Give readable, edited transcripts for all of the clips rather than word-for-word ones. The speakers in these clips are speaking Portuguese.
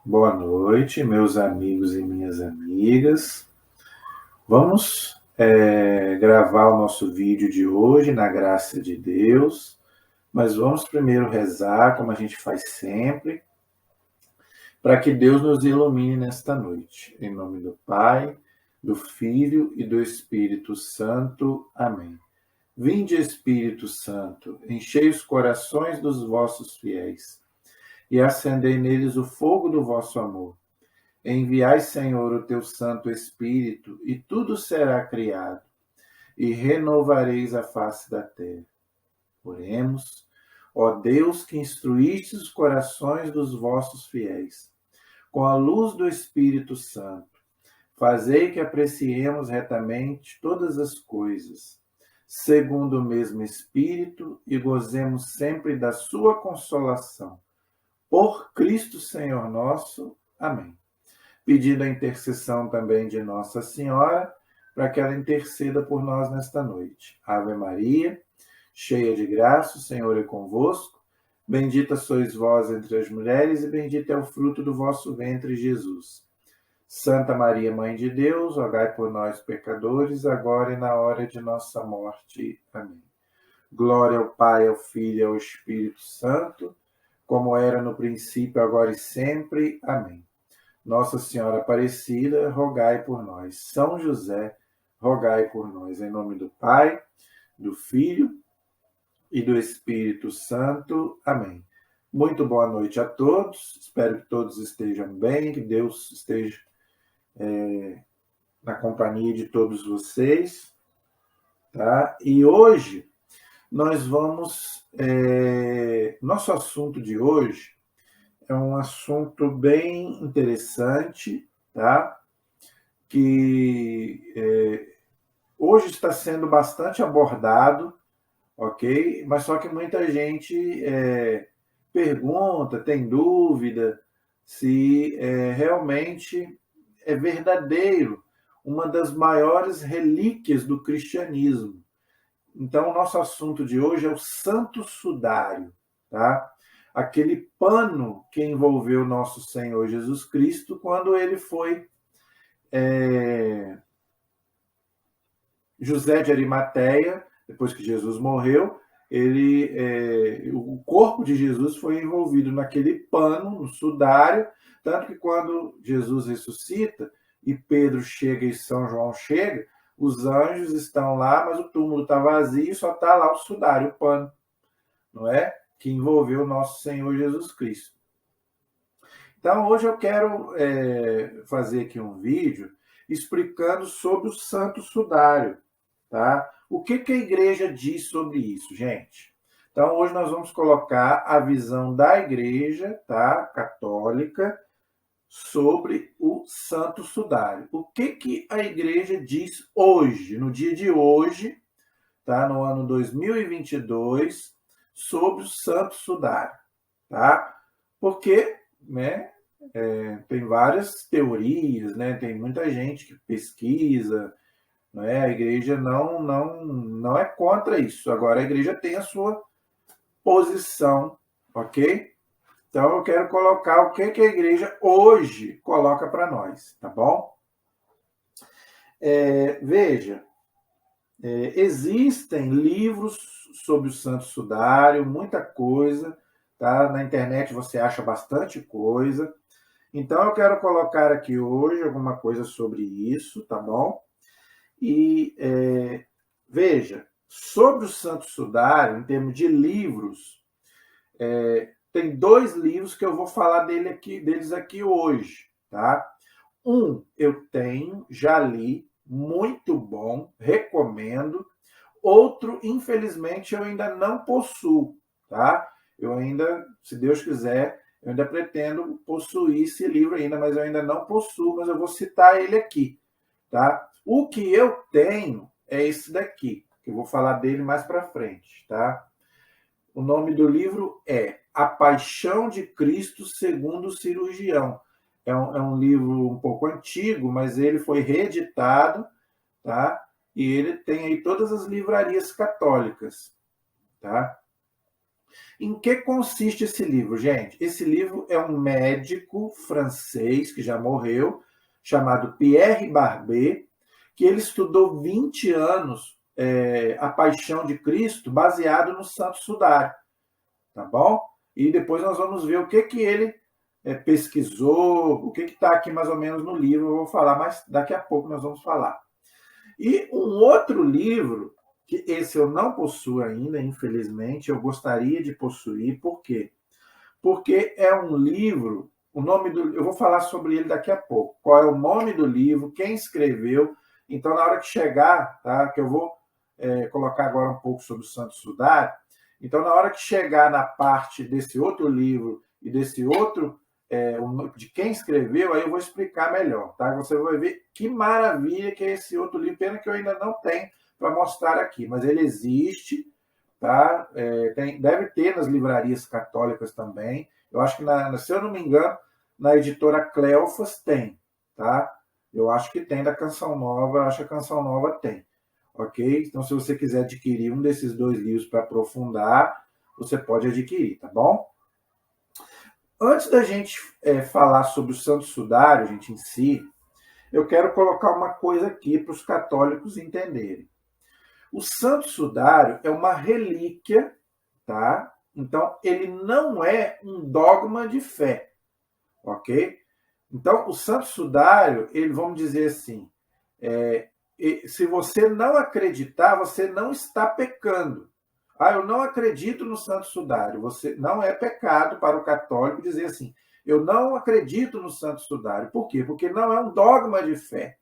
Boa noite, meus amigos e minhas amigas. Vamos gravar o nosso vídeo de hoje, na graça de Deus, mas vamos primeiro rezar, como a gente faz sempre, para que Deus nos ilumine nesta noite. Em nome do Pai, do Filho e do Espírito Santo. Amém. Vinde, Espírito Santo, enchei os corações dos vossos fiéis e acendei neles o fogo do vosso amor. Enviai, Senhor, o teu Santo Espírito, e tudo será criado, e renovareis a face da terra. Oremos, ó Deus, que instruíste os corações dos vossos fiéis, com a luz do Espírito Santo, fazei que apreciemos retamente todas as coisas, segundo o mesmo Espírito, e gozemos sempre da sua consolação. Por Cristo Senhor nosso. Amém. Pedindo a intercessão também de Nossa Senhora, para que ela interceda por nós nesta noite. Ave Maria, cheia de graça, o Senhor é convosco. Bendita sois vós entre as mulheres, e bendito é o fruto do vosso ventre, Jesus. Santa Maria, Mãe de Deus, rogai por nós, pecadores, agora e na hora de nossa morte. Amém. Glória ao Pai, ao Filho e ao Espírito Santo, como era no princípio, agora e sempre. Amém. Nossa Senhora Aparecida, rogai por nós. São José, rogai por nós. Em nome do Pai, do Filho e do Espírito Santo. Amém. Muito boa noite a todos. Espero que todos estejam bem, que Deus esteja na companhia de todos vocês. Tá? E hoje nós vamos... nosso assunto de hoje é um assunto bem interessante, tá? Que hoje está sendo bastante abordado, ok? Mas só que muita gente pergunta, tem dúvida se realmente é verdadeiro, uma das maiores relíquias do cristianismo. Então, o nosso assunto de hoje é o Santo Sudário, tá? Aquele pano que envolveu nosso Senhor Jesus Cristo quando ele foi José de Arimateia, depois que Jesus morreu, o corpo de Jesus foi envolvido naquele pano, no sudário, tanto que quando Jesus ressuscita e Pedro chega e São João chega, os anjos estão lá, mas o túmulo está vazio, só está lá o sudário, o pano, não é? Que envolveu o nosso Senhor Jesus Cristo. Então, hoje eu quero fazer aqui um vídeo explicando sobre o Santo Sudário, tá? O que a igreja diz sobre isso, gente? Então, hoje nós vamos colocar a visão da igreja, tá? Católica, sobre o Santo Sudário. O que a igreja diz hoje, no dia de hoje, tá? No ano 2022, sobre o Santo Sudário, tá? Porque, né, tem várias teorias, né? Tem muita gente que pesquisa, né? A igreja não é contra isso. Agora, a igreja tem a sua posição, ok? Então, eu quero colocar o que a igreja hoje coloca para nós, tá bom? Veja, existem livros sobre o Santo Sudário, muita coisa, tá? Na internet você acha bastante coisa. Então, eu quero colocar aqui hoje alguma coisa sobre isso, tá bom? E veja, sobre o Santo Sudário, em termos de livros, tem 2 livros que eu vou falar deles aqui hoje, tá? Um eu tenho, já li, muito bom, recomendo. Outro, infelizmente, eu ainda não possuo, tá? Eu ainda, se Deus quiser, eu ainda pretendo possuir esse livro ainda, mas eu ainda não possuo, mas eu vou citar ele aqui, tá? O que eu tenho é esse daqui, que eu vou falar dele mais para frente, tá? O nome do livro é A Paixão de Cristo segundo o Cirurgião. É um livro um pouco antigo, mas ele foi reeditado, tá? E ele tem aí todas as livrarias católicas, tá? Em que consiste esse livro, gente? Esse livro é um médico francês que já morreu, chamado Pierre Barbet, que ele estudou 20 anos a Paixão de Cristo, baseado no Santo Sudário, tá bom? E depois nós vamos ver o que ele pesquisou, o que está aqui mais ou menos no livro, eu vou falar, mas daqui a pouco nós vamos falar. E um outro livro, que esse eu não possuo ainda, infelizmente, eu gostaria de possuir, por quê? Porque é um livro, eu vou falar sobre ele daqui a pouco, qual é o nome do livro, quem escreveu, então na hora que chegar, tá, que eu vou colocar agora um pouco sobre o Santo Sudário, então na hora que chegar na parte desse outro livro e desse outro, de quem escreveu, aí eu vou explicar melhor, tá? Você vai ver que maravilha que é esse outro livro, pena que eu ainda não tenho para mostrar aqui, mas ele existe, tá? Deve ter nas livrarias católicas também. Eu acho que, se eu não me engano, na editora Cleofas tem, tá? Eu acho que tem da Canção Nova, acho que a Canção Nova tem, ok? Então, se você quiser adquirir um desses dois livros para aprofundar, você pode adquirir, tá bom? Antes da gente falar sobre o Santo Sudário, gente, em si, eu quero colocar uma coisa aqui para os católicos entenderem. O Santo Sudário é uma relíquia, tá? Então, ele não é um dogma de fé, ok? Então, o Santo Sudário, vamos dizer assim, se você não acreditar, você não está pecando. Eu não acredito no Santo Sudário. Você não é pecado para o católico dizer assim, eu não acredito no Santo Sudário. Por quê? Porque não é um dogma de fé,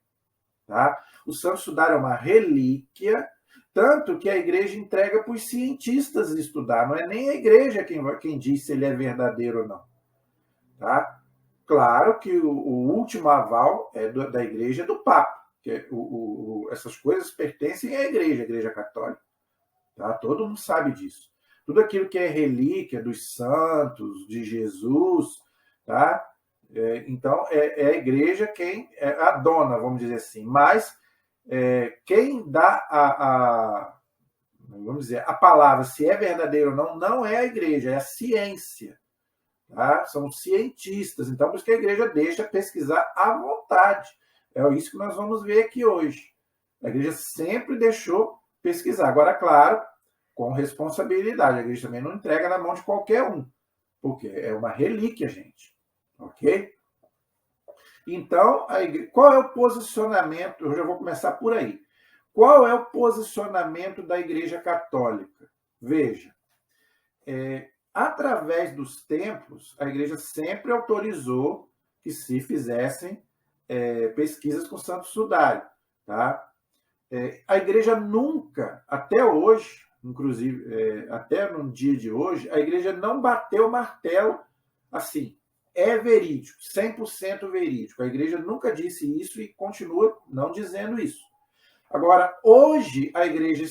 tá? O Santo Sudário é uma relíquia, tanto que a igreja entrega para os cientistas estudar. Não é nem a igreja quem diz se ele é verdadeiro ou não, tá? Claro que o último aval da igreja é do Papa, que essas coisas pertencem à igreja católica. Tá? Todo mundo sabe disso. Tudo aquilo que é relíquia dos santos, de Jesus, tá? Então, é a igreja quem é a dona, vamos dizer assim. Mas quem dá vamos dizer, a palavra, se é verdadeiro ou não, não é a igreja, é a ciência. Tá? São cientistas. Então, por isso que a igreja deixa pesquisar à vontade. É isso que nós vamos ver aqui hoje. A igreja sempre deixou pesquisar. Agora, claro, com responsabilidade. A igreja também não entrega na mão de qualquer um, porque é uma relíquia, gente. Ok? Então, qual é o posicionamento? Eu já vou começar por aí. Qual é o posicionamento da Igreja Católica? Veja, através dos tempos, a igreja sempre autorizou que se fizessem pesquisas com o Santo Sudário. Tá? A igreja nunca, até hoje, inclusive até no dia de hoje, a igreja não bateu o martelo assim, é verídico, 100% verídico. A igreja nunca disse isso e continua não dizendo isso. Agora, hoje, a igreja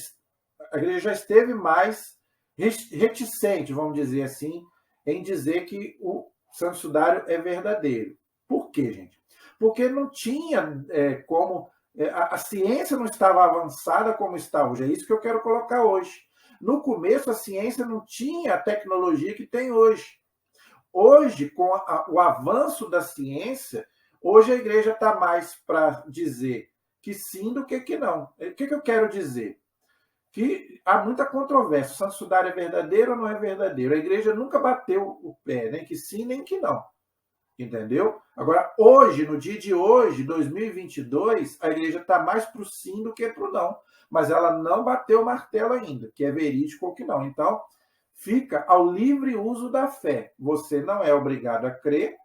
já esteve mais reticente, vamos dizer assim, em dizer que o Santo Sudário é verdadeiro. Por quê, gente? Porque não tinha como... a ciência não estava avançada como está hoje. É isso que eu quero colocar hoje. No começo, a ciência não tinha a tecnologia que tem hoje. Hoje, com o avanço da ciência, hoje a igreja está mais para dizer que sim do que não. O que eu quero dizer? Que há muita controvérsia. O Santo Sudário é verdadeiro ou não é verdadeiro? A igreja nunca bateu o pé, nem que sim, nem que não. Entendeu? Agora, hoje, no dia de hoje, 2022, a igreja está mais para o sim do que para o não. Mas ela não bateu o martelo ainda, que é verídico ou que não. Então, fica ao livre uso da fé. Você não é obrigado a crer,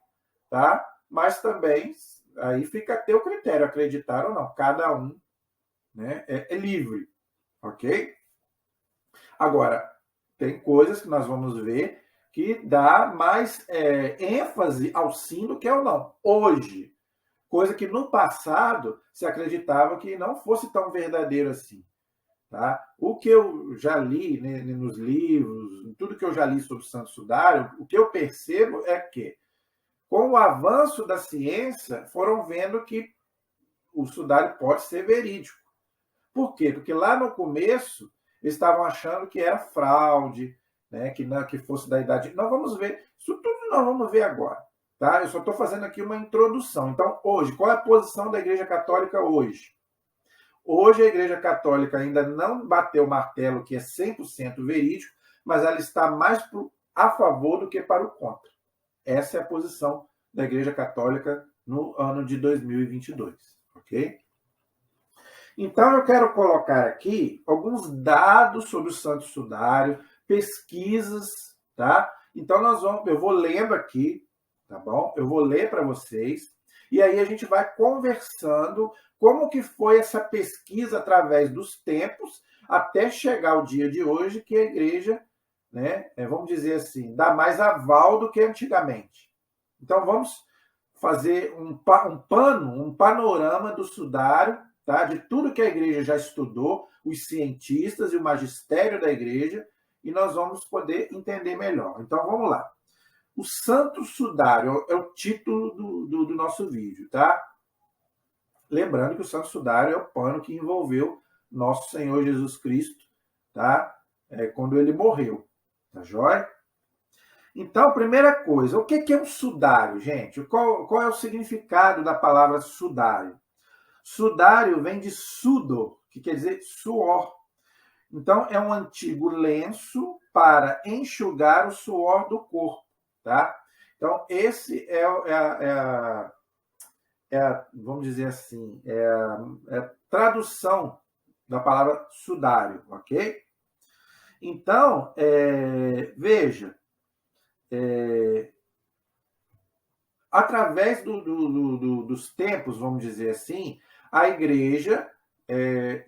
tá? Mas também, aí fica a teu critério, acreditar ou não. Cada um, né, é livre. Ok? Agora, tem coisas que nós vamos ver que dá mais ênfase ao sim do que ao não. Hoje, coisa que no passado se acreditava que não fosse tão verdadeiro assim. Tá? O que eu já li, né, nos livros, tudo que eu já li sobre o Santo Sudário, o que eu percebo é que, com o avanço da ciência, foram vendo que o sudário pode ser verídico. Por quê? Porque lá no começo eles estavam achando que era fraude, né, que fosse da idade. Nós vamos ver, isso tudo nós vamos ver agora. Tá? Eu só estou fazendo aqui uma introdução. Então, hoje, qual é a posição da Igreja Católica hoje? Hoje a Igreja Católica ainda não bateu o martelo que é 100% verídico, mas ela está mais a favor do que para o contra. Essa é a posição da Igreja Católica no ano de 2022, ok? Então, eu quero colocar aqui alguns dados sobre o Santo Sudário, pesquisas, tá? Então, eu vou lendo aqui, tá bom? Eu vou ler para vocês, e aí a gente vai conversando como que foi essa pesquisa através dos tempos, até chegar o dia de hoje, que a igreja, né, vamos dizer assim, dá mais aval do que antigamente. Então, vamos fazer um panorama do sudário, tá? De tudo que a igreja já estudou, os cientistas e o magistério da igreja, e nós vamos poder entender melhor. Então, vamos lá. O Santo Sudário é o título do nosso vídeo, tá? Lembrando que o Santo Sudário é o pano que envolveu nosso Senhor Jesus Cristo, tá? Quando ele morreu, tá joia? Então, primeira coisa, o que é um sudário, gente? Qual é o significado da palavra sudário? Sudário vem de sudor, que quer dizer suor. Então, é um antigo lenço para enxugar o suor do corpo, tá? Então, esse vamos dizer assim, a tradução da palavra sudário, ok? Então, veja, através dos tempos, vamos dizer assim, a igreja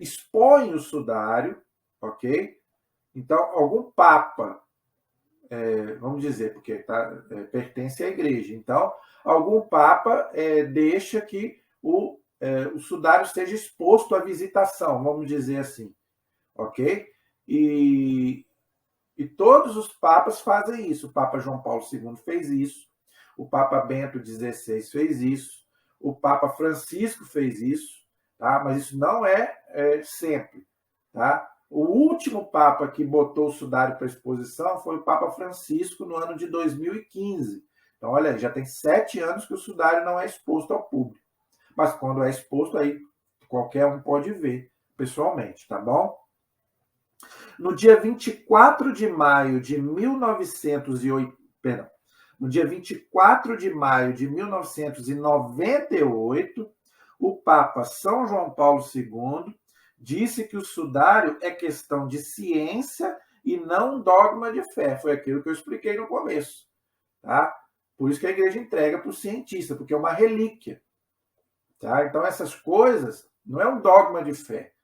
expõe o sudário, ok? Então, algum papa, vamos dizer, porque pertence à igreja, então, algum papa deixa que o sudário seja exposto à visitação, vamos dizer assim, ok? E todos os papas fazem isso. O Papa João Paulo II fez isso, o Papa Bento XVI fez isso, o Papa Francisco fez isso, tá? Mas isso não é sempre, tá? O último Papa que botou o sudário para exposição foi o Papa Francisco no ano de 2015. Então, olha aí, já tem 7 anos que o sudário não é exposto ao público. Mas quando é exposto, aí qualquer um pode ver pessoalmente, tá bom? No dia 24 de maio de 1908, perdão, no dia 24 de maio de 1998, o Papa São João Paulo II disse que o sudário é questão de ciência e não dogma de fé. Foi aquilo que eu expliquei no começo, tá? Por isso que a igreja entrega para o cientista, porque é uma relíquia, tá? Então, essas coisas não é um dogma de fé,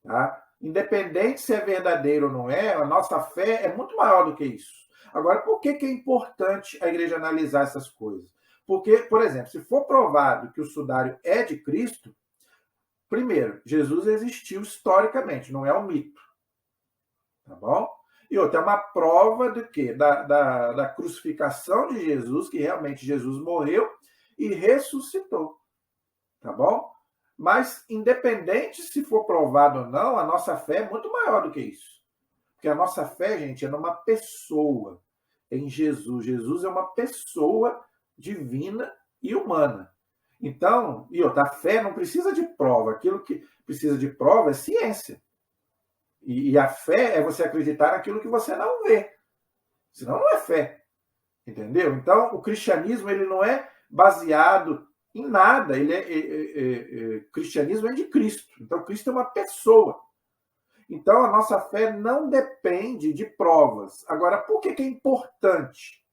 tá? Independente se é verdadeiro ou não é, a nossa fé é muito maior do que isso. Agora, por que é importante a igreja analisar essas coisas? Porque, por exemplo, se for provado que o sudário é de Cristo, primeiro, Jesus existiu historicamente, não é um mito. Tá bom? E outra, é uma prova do quê? Da crucificação de Jesus, que realmente Jesus morreu e ressuscitou. Tá bom? Mas, independente se for provado ou não, a nossa fé é muito maior do que isso. Porque a nossa fé, gente, é numa pessoa, em Jesus. Jesus é uma pessoa divina e humana. Então, e outra, a fé não precisa de prova. Aquilo que precisa de prova é ciência. E a fé é você acreditar naquilo que você não vê. Senão não é fé. Entendeu? Então, o cristianismo ele não é baseado em nada. Cristianismo é de Cristo. Então, Cristo é uma pessoa. Então, a nossa fé não depende de provas. Agora, por que é importante,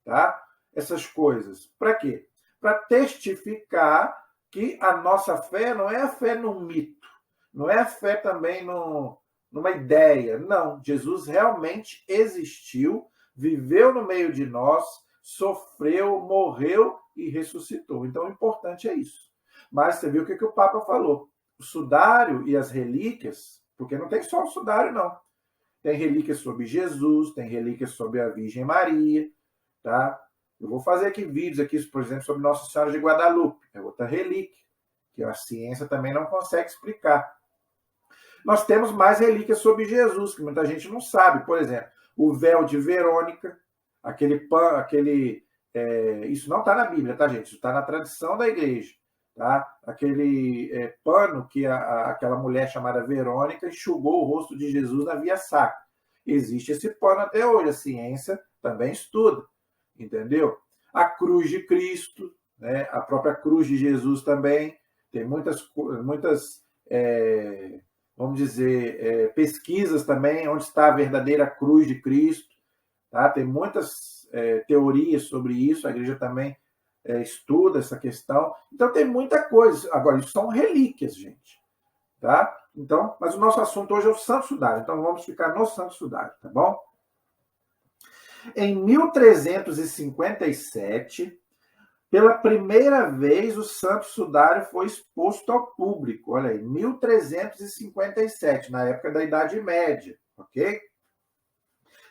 tá? Essas coisas? Para quê? Para testificar que a nossa fé não é a fé num mito, não é a fé também numa ideia. Não, Jesus realmente existiu, viveu no meio de nós, sofreu, morreu e ressuscitou. Então, o importante é isso. Mas você viu o que o Papa falou. O sudário e as relíquias, porque não tem só o sudário, não. Tem relíquias sobre Jesus, tem relíquias sobre a Virgem Maria, tá? Eu vou fazer aqui vídeos, aqui, por exemplo, sobre Nossa Senhora de Guadalupe, é outra relíquia, que a ciência também não consegue explicar. Nós temos mais relíquias sobre Jesus, que muita gente não sabe. Por exemplo, o véu de Verônica, isso não está na Bíblia, tá, gente? Isso está na tradição da igreja. Tá? Aquele pano que aquela mulher chamada Verônica enxugou o rosto de Jesus na via sacra. Existe esse pano até hoje, a ciência também estuda, entendeu? A cruz de Cristo, né? A própria cruz de Jesus também, tem muitas vamos dizer, pesquisas também, onde está a verdadeira cruz de Cristo, tá? Tem muitas teorias sobre isso, a igreja também estuda essa questão. Então tem muita coisa. Agora, isso são relíquias, gente. Tá? Então, mas o nosso assunto hoje é o Santo Sudário. Então vamos ficar no Santo Sudário, tá bom? Em 1357, pela primeira vez o Santo Sudário foi exposto ao público. Olha aí, 1357, na época da Idade Média, ok?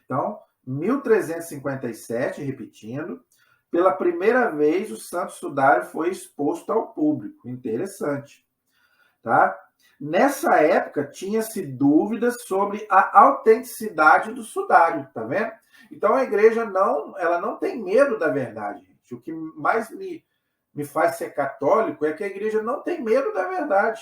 Então, 1357, repetindo, pela primeira vez o Santo Sudário foi exposto ao público. Interessante. Tá? Nessa época, tinha-se dúvidas sobre a autenticidade do sudário, tá vendo? Então, a igreja ela não tem medo da verdade. Gente. O que mais me faz ser católico é que a igreja não tem medo da verdade.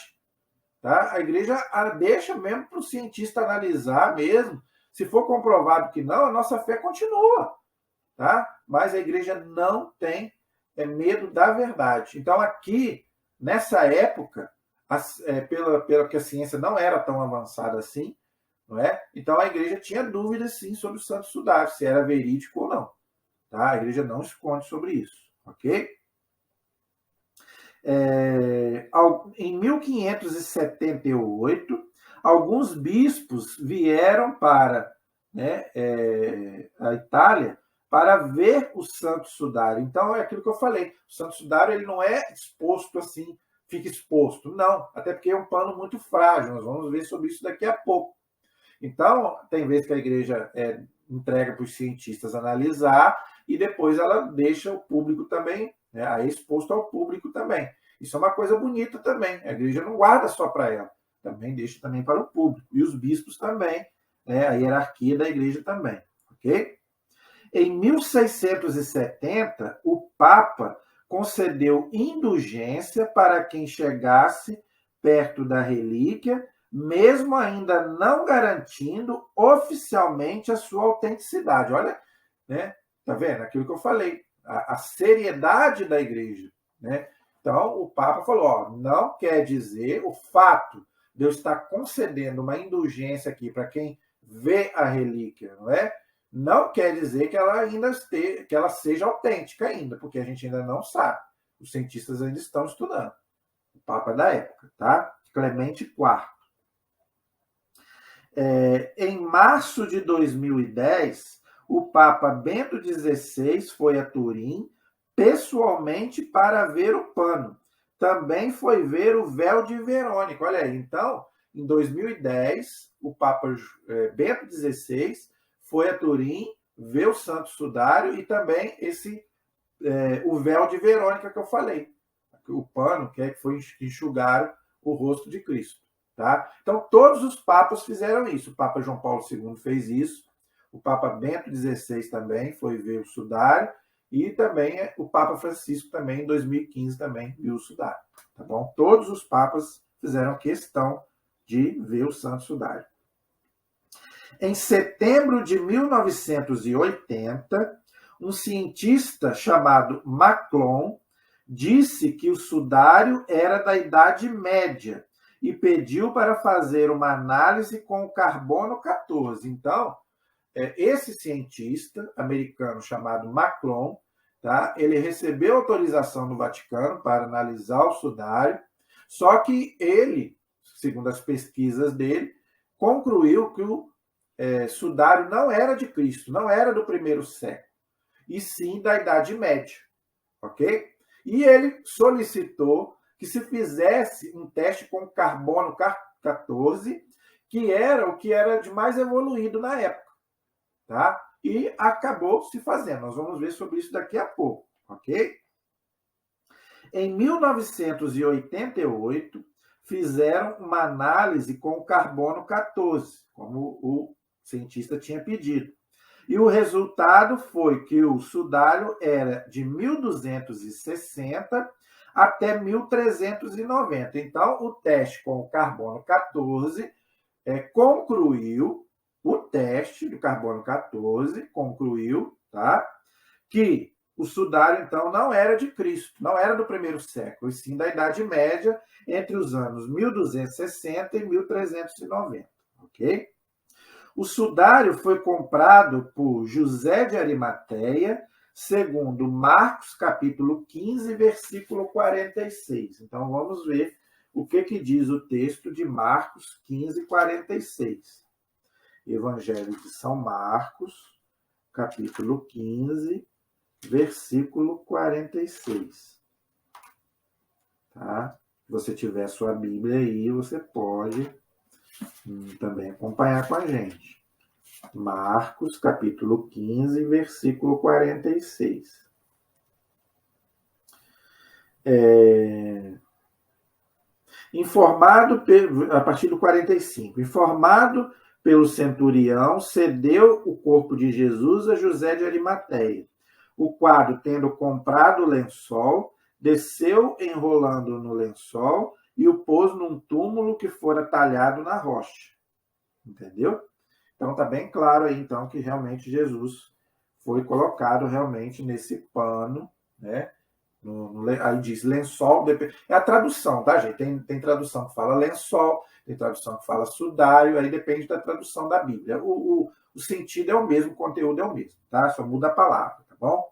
Tá? A igreja deixa mesmo para o cientista analisar mesmo. Se for comprovado que não, a nossa fé continua. Tá? Mas a igreja não tem medo da verdade. Então, aqui, nessa época, pela que a ciência não era tão avançada assim, não é? Então a igreja tinha dúvidas sim sobre o Santo Sudário, se era verídico ou não. Tá? A igreja não esconde sobre isso, ok? Em 1578, alguns bispos vieram para a Itália para ver o Santo Sudário. Então, é aquilo que eu falei. O Santo Sudário ele não é exposto assim, fica exposto. Não, até porque é um pano muito frágil. Nós vamos ver sobre isso daqui a pouco. Então, tem vezes que a igreja entrega para os cientistas analisar e depois ela deixa o público também, aí exposto ao público também. Isso é uma coisa bonita também. A igreja não guarda só para ela, também deixa também para o público. E os bispos também, a hierarquia da igreja também, ok? Em 1670, o Papa concedeu indulgência para quem chegasse perto da relíquia, mesmo ainda não garantindo oficialmente a sua autenticidade. Olha, né? Tá vendo? Aquilo que eu falei, a seriedade da igreja, né? Então, o Papa falou, ó, não quer dizer o fato de eu estar concedendo uma indulgência aqui para quem vê a relíquia, não é? Não quer dizer que ela ainda que ela seja autêntica ainda, porque a gente ainda não sabe. Os cientistas ainda estão estudando. O Papa da época, tá? Clemente IV. Em março de 2010, o Papa Bento XVI foi a Turim pessoalmente para ver o pano. Também foi ver o véu de Verônica. Olha aí, então, em 2010, o Papa Bento XVI foi a Turim ver o Santo Sudário e também o véu de Verônica que eu falei. O pano que foi enxugar o rosto de Cristo. Tá? Então, todos os papas fizeram isso. O Papa João Paulo II fez isso. O Papa Bento XVI também foi ver o sudário. E também o Papa Francisco também, em 2015, também viu o sudário. Tá bom? Todos os papas fizeram questão de ver o Santo Sudário. Em setembro de 1980, um cientista chamado Maclon disse que o sudário era da Idade Média e pediu para fazer uma análise com o carbono 14. Então, esse cientista americano chamado Maclon, tá, ele recebeu autorização do Vaticano para analisar o sudário, só que ele, segundo as pesquisas dele, concluiu que o sudário não era de Cristo, não era do primeiro século, e sim da Idade Média, ok? E ele solicitou que se fizesse um teste com carbono 14, que era o que era de mais evoluído na época, tá? E acabou se fazendo. Nós vamos ver sobre isso daqui a pouco, ok? Em 1988, fizeram uma análise com o carbono 14, como o cientista tinha pedido. E o resultado foi que o sudário era de 1260 até 1390. Então, o teste com o carbono 14 concluiu, o teste do carbono 14 concluiu, tá? Que o sudário, então, não era de Cristo, não era do primeiro século, e sim da Idade Média, entre os anos 1260 e 1390, ok? O sudário foi comprado por José de Arimateia, segundo Marcos, capítulo 15, versículo 46. Então, vamos ver o que diz o texto de Marcos 15, 46. Evangelho de São Marcos, capítulo 15, versículo 46. Tá? Se você tiver sua Bíblia aí, você pode também acompanhar com a gente. Marcos, capítulo 15, versículo 46. Informado, a partir do 45, informado pelo centurião, cedeu o corpo de Jesus a José de Arimateia. O quadro, tendo comprado o lençol, desceu enrolando no lençol e o pôs num túmulo que fora talhado na rocha. Entendeu? Então está bem claro aí, então, que realmente Jesus foi colocado realmente nesse pano, né? Aí diz lençol, é a tradução, tá, gente? Tem tradução que fala lençol, tem tradução que fala sudário, aí depende da tradução da Bíblia. O sentido é o mesmo, o conteúdo é o mesmo, tá? Só muda a palavra, tá bom?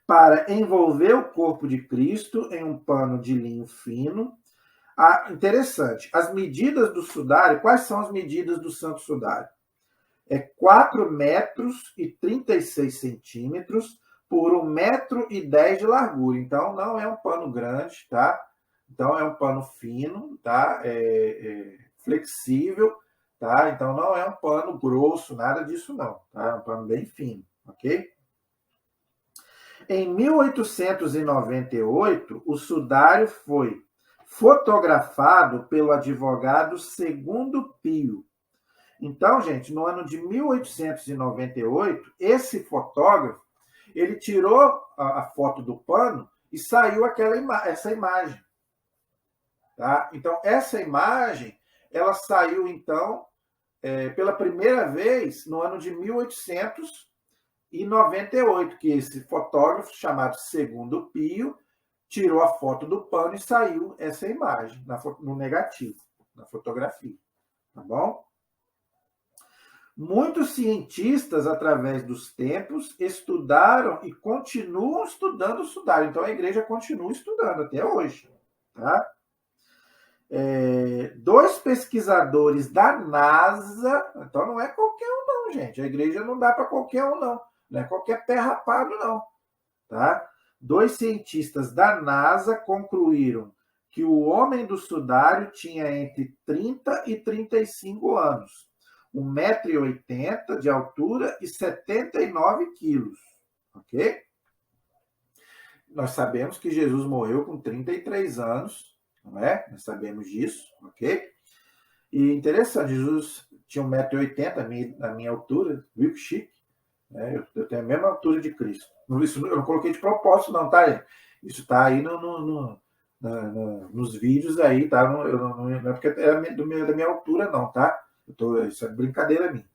Para envolver o corpo de Cristo em um pano de linho fino. Interessante, as medidas do sudário, quais são as medidas do santo sudário? 4 metros e 36 centímetros por 1,10 metro de largura. Então, não é um pano grande, tá? Então, é um pano fino, tá? Flexível, tá? Então, não é um pano grosso, nada disso não, tá? É um pano bem fino, ok? Em 1898, o sudário foi fotografado pelo advogado Segundo Pio. Então, gente, no ano de 1898, esse fotógrafo, ele tirou a foto do pano e saiu essa imagem. Tá? Então, essa imagem, ela saiu, então, pela primeira vez no ano de 1898, que esse fotógrafo, chamado Segundo Pio, tirou a foto do pano e saiu essa imagem no negativo, na fotografia. Tá bom? Muitos cientistas, através dos tempos, estudaram e continuam estudando o sudário. Então, a igreja continua estudando até hoje. Tá? 2 pesquisadores da NASA, então não é qualquer um não, gente. A igreja não dá para qualquer um não. Não é qualquer pé rapado não. Tá? 2 cientistas da NASA concluíram que o homem do sudário tinha entre 30 e 35 anos. 1,80 m de altura e 79 quilos. Ok? Nós sabemos que Jesus morreu com 33 anos, não é? Nós sabemos disso, ok? E interessante, Jesus tinha 1,80 m na minha altura, viu que chique? Eu tenho a mesma altura de Cristo. Isso eu não coloquei de propósito, não, tá? Isso tá aí nos vídeos aí, tá? Não é porque é da minha altura, não, tá? Isso é brincadeira minha.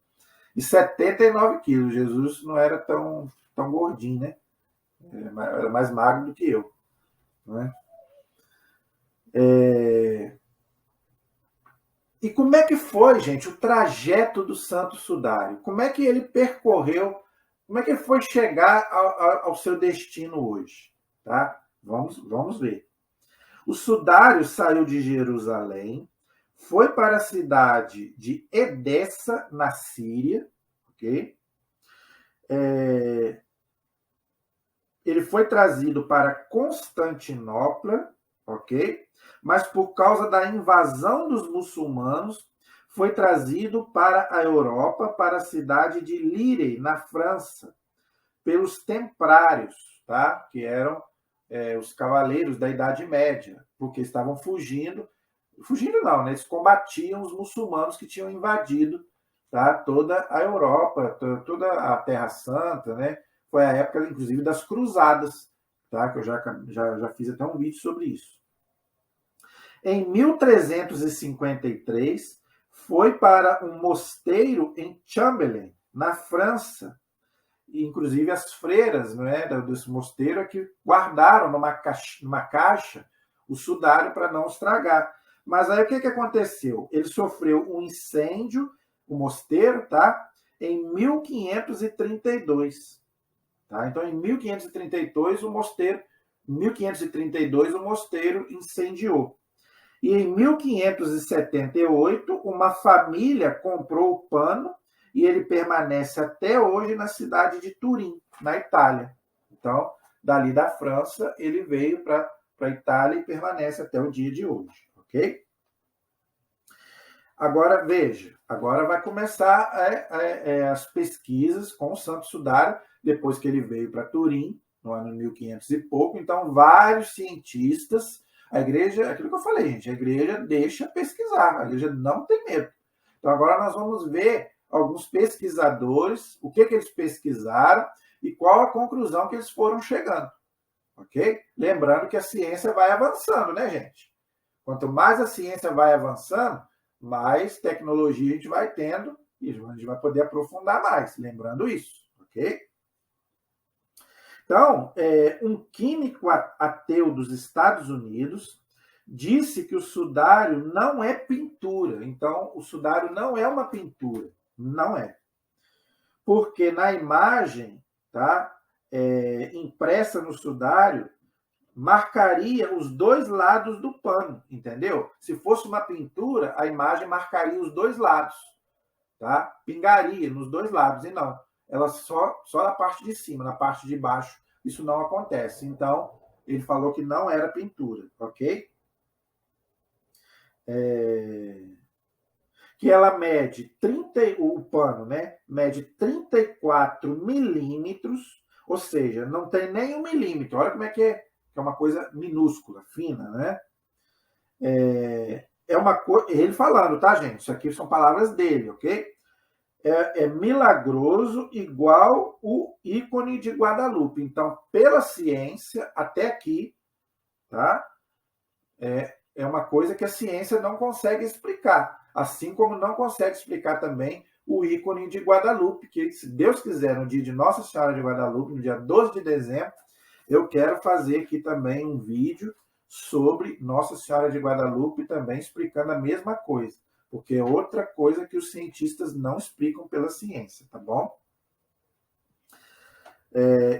E 79 quilos. Jesus não era tão gordinho, né? Era mais magro do que eu. Né? E como é que foi, gente, o trajeto do Santo Sudário? Como é que ele percorreu? Como é que ele foi chegar ao seu destino hoje? Tá? Vamos ver. O sudário saiu de Jerusalém, foi para a cidade de Edessa, na Síria, ok? Ele foi trazido para Constantinopla, ok? Mas por causa da invasão dos muçulmanos, foi trazido para a Europa, para a cidade de Lille, na França, pelos templários, tá? Que eram os cavaleiros da Idade Média, porque estavam fugindo não, né? Eles combatiam os muçulmanos que tinham invadido tá? Toda a Europa, toda a Terra Santa, né? Foi a época, inclusive, das cruzadas, tá? Que eu já fiz até um vídeo sobre isso. Em 1353, foi para um mosteiro em Chamberlain, na França. E, inclusive, as freiras, né, desse mosteiro é que guardaram numa caixa o sudário para não estragar. Mas aí o que aconteceu? Ele sofreu um incêndio, o mosteiro, tá? Em 1532. Tá? Então, em 1532, o mosteiro incendiou. E em 1578, uma família comprou o pano e ele permanece até hoje na cidade de Turim, na Itália. Então, dali da França, ele veio para a Itália e permanece até o dia de hoje, ok? Agora, veja, agora vai começar as pesquisas com o Santo Sudário, depois que ele veio para Turim, no ano 1500 e pouco. Então, vários cientistas, a igreja, aquilo que eu falei, gente, a igreja deixa pesquisar, a igreja não tem medo. Então, agora nós vamos ver alguns pesquisadores, o que eles pesquisaram e qual a conclusão que eles foram chegando, ok? Lembrando que a ciência vai avançando, né, gente? Quanto mais a ciência vai avançando, mais tecnologia a gente vai tendo e a gente vai poder aprofundar mais, lembrando isso, ok? Então, um químico ateu dos Estados Unidos disse que o sudário não é pintura. Então, o sudário não é uma pintura, não é. Porque na imagem, tá, impressa no sudário, marcaria os dois lados do pano, entendeu? Se fosse uma pintura, a imagem marcaria os dois lados, tá? Pingaria nos dois lados, e não. Ela só na parte de cima, na parte de baixo, isso não acontece. Então, ele falou que não era pintura, ok? Que ela mede o pano, né? Mede 34 milímetros, ou seja, não tem nem 1 milímetro. Olha como é que é uma coisa minúscula, fina, né? É uma coisa. Ele falando, tá, gente? Isso aqui são palavras dele, ok? É milagroso, igual o ícone de Guadalupe. Então, pela ciência, até aqui, tá? É uma coisa que a ciência não consegue explicar. Assim como não consegue explicar também o ícone de Guadalupe, que, se Deus quiser, no dia de Nossa Senhora de Guadalupe, no dia 12 de dezembro, eu quero fazer aqui também um vídeo sobre Nossa Senhora de Guadalupe, também explicando a mesma coisa, porque é outra coisa que os cientistas não explicam pela ciência, tá bom?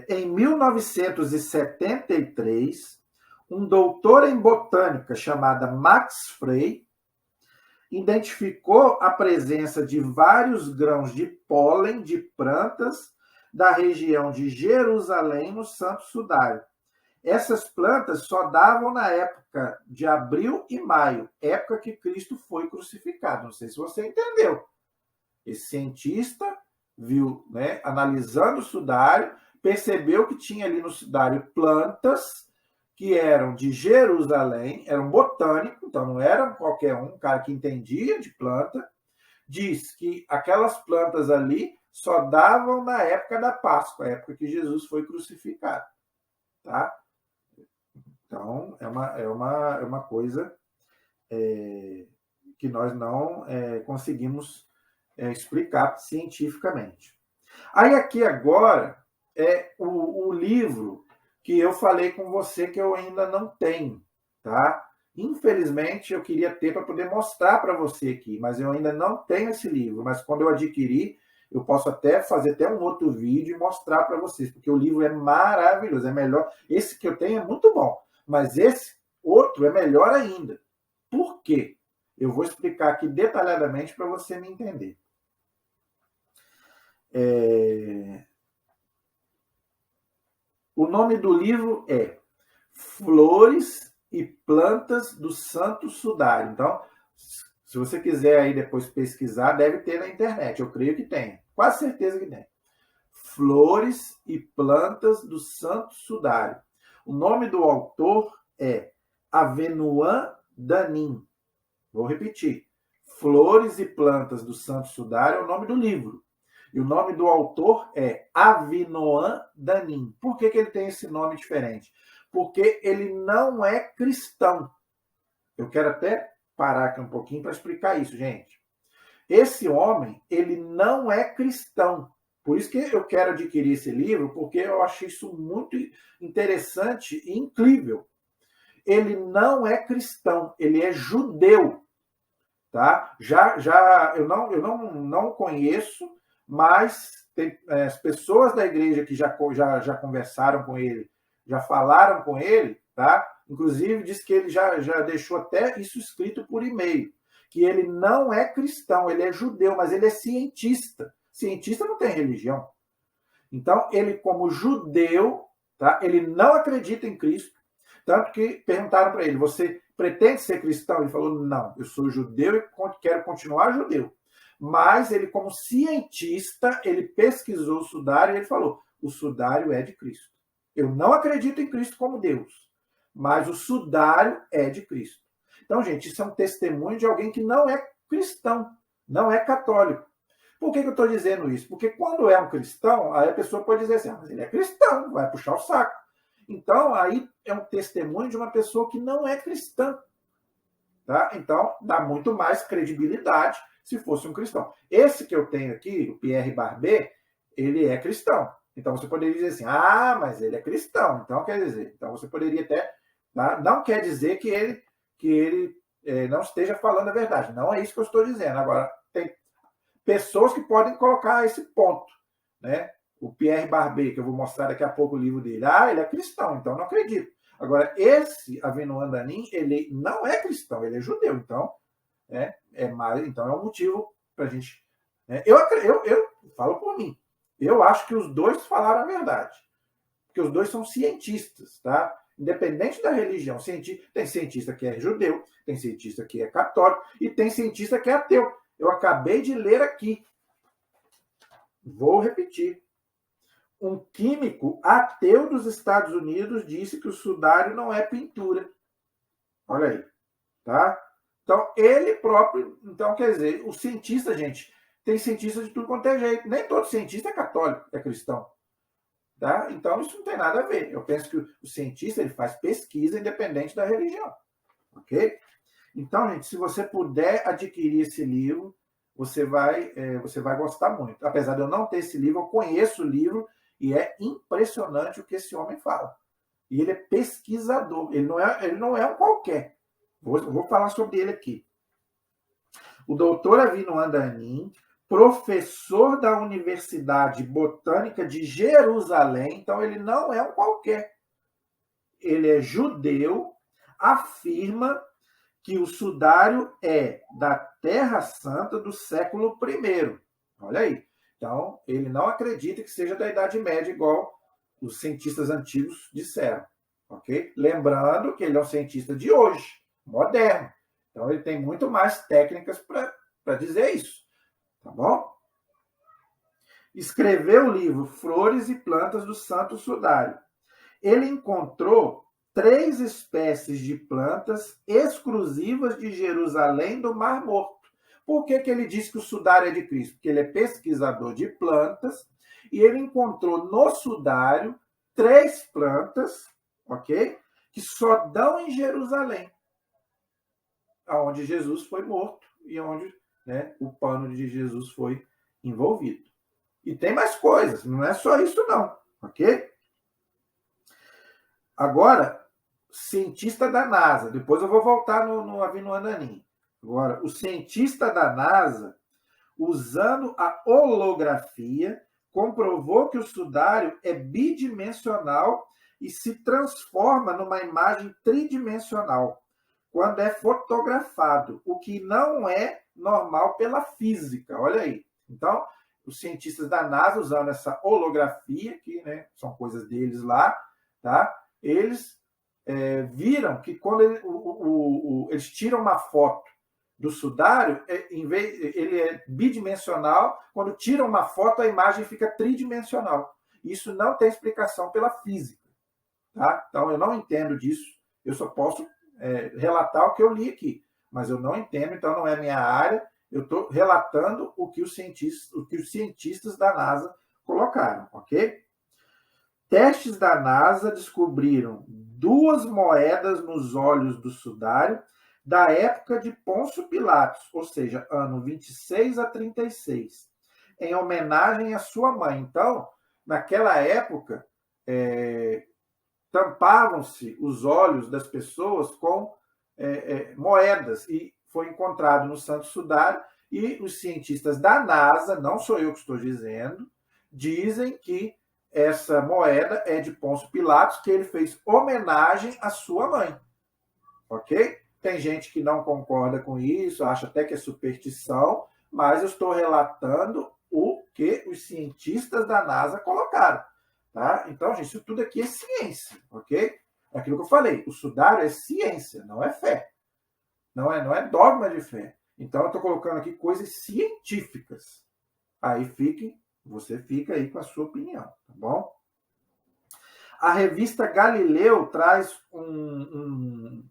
Em 1973, um doutor em botânica chamado Max Frey identificou a presença de vários grãos de pólen de plantas da região de Jerusalém, no Santo Sudário. Essas plantas só davam na época de abril e maio, época que Cristo foi crucificado. Não sei se você entendeu. Esse cientista viu, né, analisando o sudário, percebeu que tinha ali no sudário plantas que eram de Jerusalém, eram botânicos, então não eram qualquer um cara que entendia de planta. Diz que aquelas plantas ali só davam na época da Páscoa, a época que Jesus foi crucificado, tá? Então, é uma coisa que nós não conseguimos explicar cientificamente. Aí aqui agora é o livro que eu falei com você que eu ainda não tenho, tá? Infelizmente, eu queria ter para poder mostrar para você aqui, mas eu ainda não tenho esse livro. Mas quando eu adquirir, eu posso até fazer até um outro vídeo e mostrar para vocês, porque o livro é maravilhoso, é melhor. Esse que eu tenho é muito bom, mas esse outro é melhor ainda. Por quê? Eu vou explicar aqui detalhadamente para você me entender. O nome do livro é Flores e Plantas do Santo Sudário. Então, se você quiser aí depois pesquisar, deve ter na internet. Eu creio que tem. Quase certeza que tem. Flores e Plantas do Santo Sudário. O nome do autor é Avenouin Danin. Vou repetir. Flores e Plantas do Santo Sudário é o nome do livro. E o nome do autor é Avinoam Danin. Por que ele tem esse nome diferente? Porque ele não é cristão. Eu quero até parar aqui um pouquinho para explicar isso, gente. Esse homem, ele não é cristão. Por isso que eu quero adquirir esse livro, porque eu achei isso muito interessante e incrível. Ele não é cristão, ele é judeu. Tá? Eu não conheço, mas tem as pessoas da igreja que já conversaram com ele, já falaram com ele, tá? Inclusive diz que ele já deixou até isso escrito por e-mail, que ele não é cristão, ele é judeu, mas ele é cientista. Cientista não tem religião. Então, ele como judeu, tá? Ele não acredita em Cristo, tanto que perguntaram para ele, você pretende ser cristão? Ele falou, não, eu sou judeu e quero continuar judeu. Mas ele, como cientista, ele pesquisou o sudário e ele falou, o sudário é de Cristo. Eu não acredito em Cristo como Deus, mas o sudário é de Cristo. Então, gente, isso é um testemunho de alguém que não é cristão, não é católico. Por que eu estou dizendo isso? Porque quando é um cristão, aí a pessoa pode dizer assim, mas ele é cristão, vai puxar o saco. Então, aí é um testemunho de uma pessoa que não é cristã. Tá? Então, dá muito mais credibilidade se fosse um cristão. Esse que eu tenho aqui, o Pierre Barbet, ele é cristão. Então, você poderia dizer assim, mas ele é cristão. Então, quer dizer, então você poderia até... Tá? Não quer dizer que ele não esteja falando a verdade. Não é isso que eu estou dizendo. Agora, tem pessoas que podem colocar esse ponto, né? O Pierre Barbet, que eu vou mostrar daqui a pouco o livro dele. Ele é cristão, então não acredito. Agora, esse Avinoam Danin, ele não é cristão, ele é judeu. Então, então é um motivo para a gente... Eu falo por mim. Eu acho que os dois falaram a verdade. Porque os dois são cientistas, tá? Independente da religião. Tem cientista que é judeu, tem cientista que é católico e tem cientista que é ateu. Eu acabei de ler aqui. Vou repetir. Um químico ateu dos Estados Unidos disse que o sudário não é pintura. Olha aí, tá? Então, ele próprio... Então, quer dizer, o cientista, gente, tem cientista de tudo quanto é jeito. Nem todo cientista é católico, é cristão. Tá? Então, isso não tem nada a ver. Eu penso que o cientista ele faz pesquisa independente da religião. Ok? Então, gente, se você puder adquirir esse livro, você vai gostar muito. Apesar de eu não ter esse livro, eu conheço o livro e é impressionante o que esse homem fala. E ele é pesquisador, ele não é um qualquer. Vou falar sobre ele aqui. O doutor Avinoam Danin, professor da Universidade Botânica de Jerusalém, então ele não é um qualquer. Ele é judeu, afirma que o sudário é da Terra Santa do século I. Olha aí. Então, ele não acredita que seja da Idade Média, igual os cientistas antigos disseram. Ok? Lembrando que ele é um cientista de hoje, moderno. Então, ele tem muito mais técnicas para dizer isso. Tá bom? Escreveu o livro Flores e Plantas do Santo Sudário. Ele encontrou 3 espécies de plantas exclusivas de Jerusalém do Mar Morto. Por que ele diz que o sudário é de Cristo? Porque ele é pesquisador de plantas e ele encontrou no sudário 3 plantas, ok? Que só dão em Jerusalém, onde Jesus foi morto e onde o pano de Jesus foi envolvido. E tem mais coisas, não é só isso não, ok? Agora, cientista da NASA, depois eu vou voltar no Avinoam Danin. Agora, o cientista da NASA, usando a holografia, comprovou que o sudário é bidimensional e se transforma numa imagem tridimensional quando é fotografado, o que não é normal pela física. Olha aí. Então, os cientistas da NASA, usando essa holografia, que são coisas deles lá, tá? Eles viram que quando eles tiram uma foto do sudário, ele é bidimensional, quando tiram uma foto, a imagem fica tridimensional. Isso não tem explicação pela física. Tá? Então, eu não entendo disso, eu só posso relatar o que eu li aqui, mas eu não entendo, então não é minha área, Eu estou relatando o que os cientistas da NASA colocaram, ok? Testes da NASA descobriram 2 moedas nos olhos do sudário da época de Pôncio Pilatos, ou seja, ano 26 a 36, em homenagem à sua mãe. Então, naquela época, tampavam-se os olhos das pessoas com moedas, e foi encontrado no Santo Sudário, e os cientistas da NASA, não sou eu que estou dizendo, dizem que essa moeda é de Pôncio Pilatos, que ele fez homenagem à sua mãe. Ok? Tem gente que não concorda com isso, acha até que é superstição, mas eu estou relatando o que os cientistas da NASA colocaram. Tá? Então, gente, isso tudo aqui é ciência, ok? É aquilo que eu falei, o sudário é ciência, não é fé. Não é dogma de fé. Então, eu estou colocando aqui coisas científicas. Aí você fica aí com a sua opinião, tá bom? A revista Galileu traz um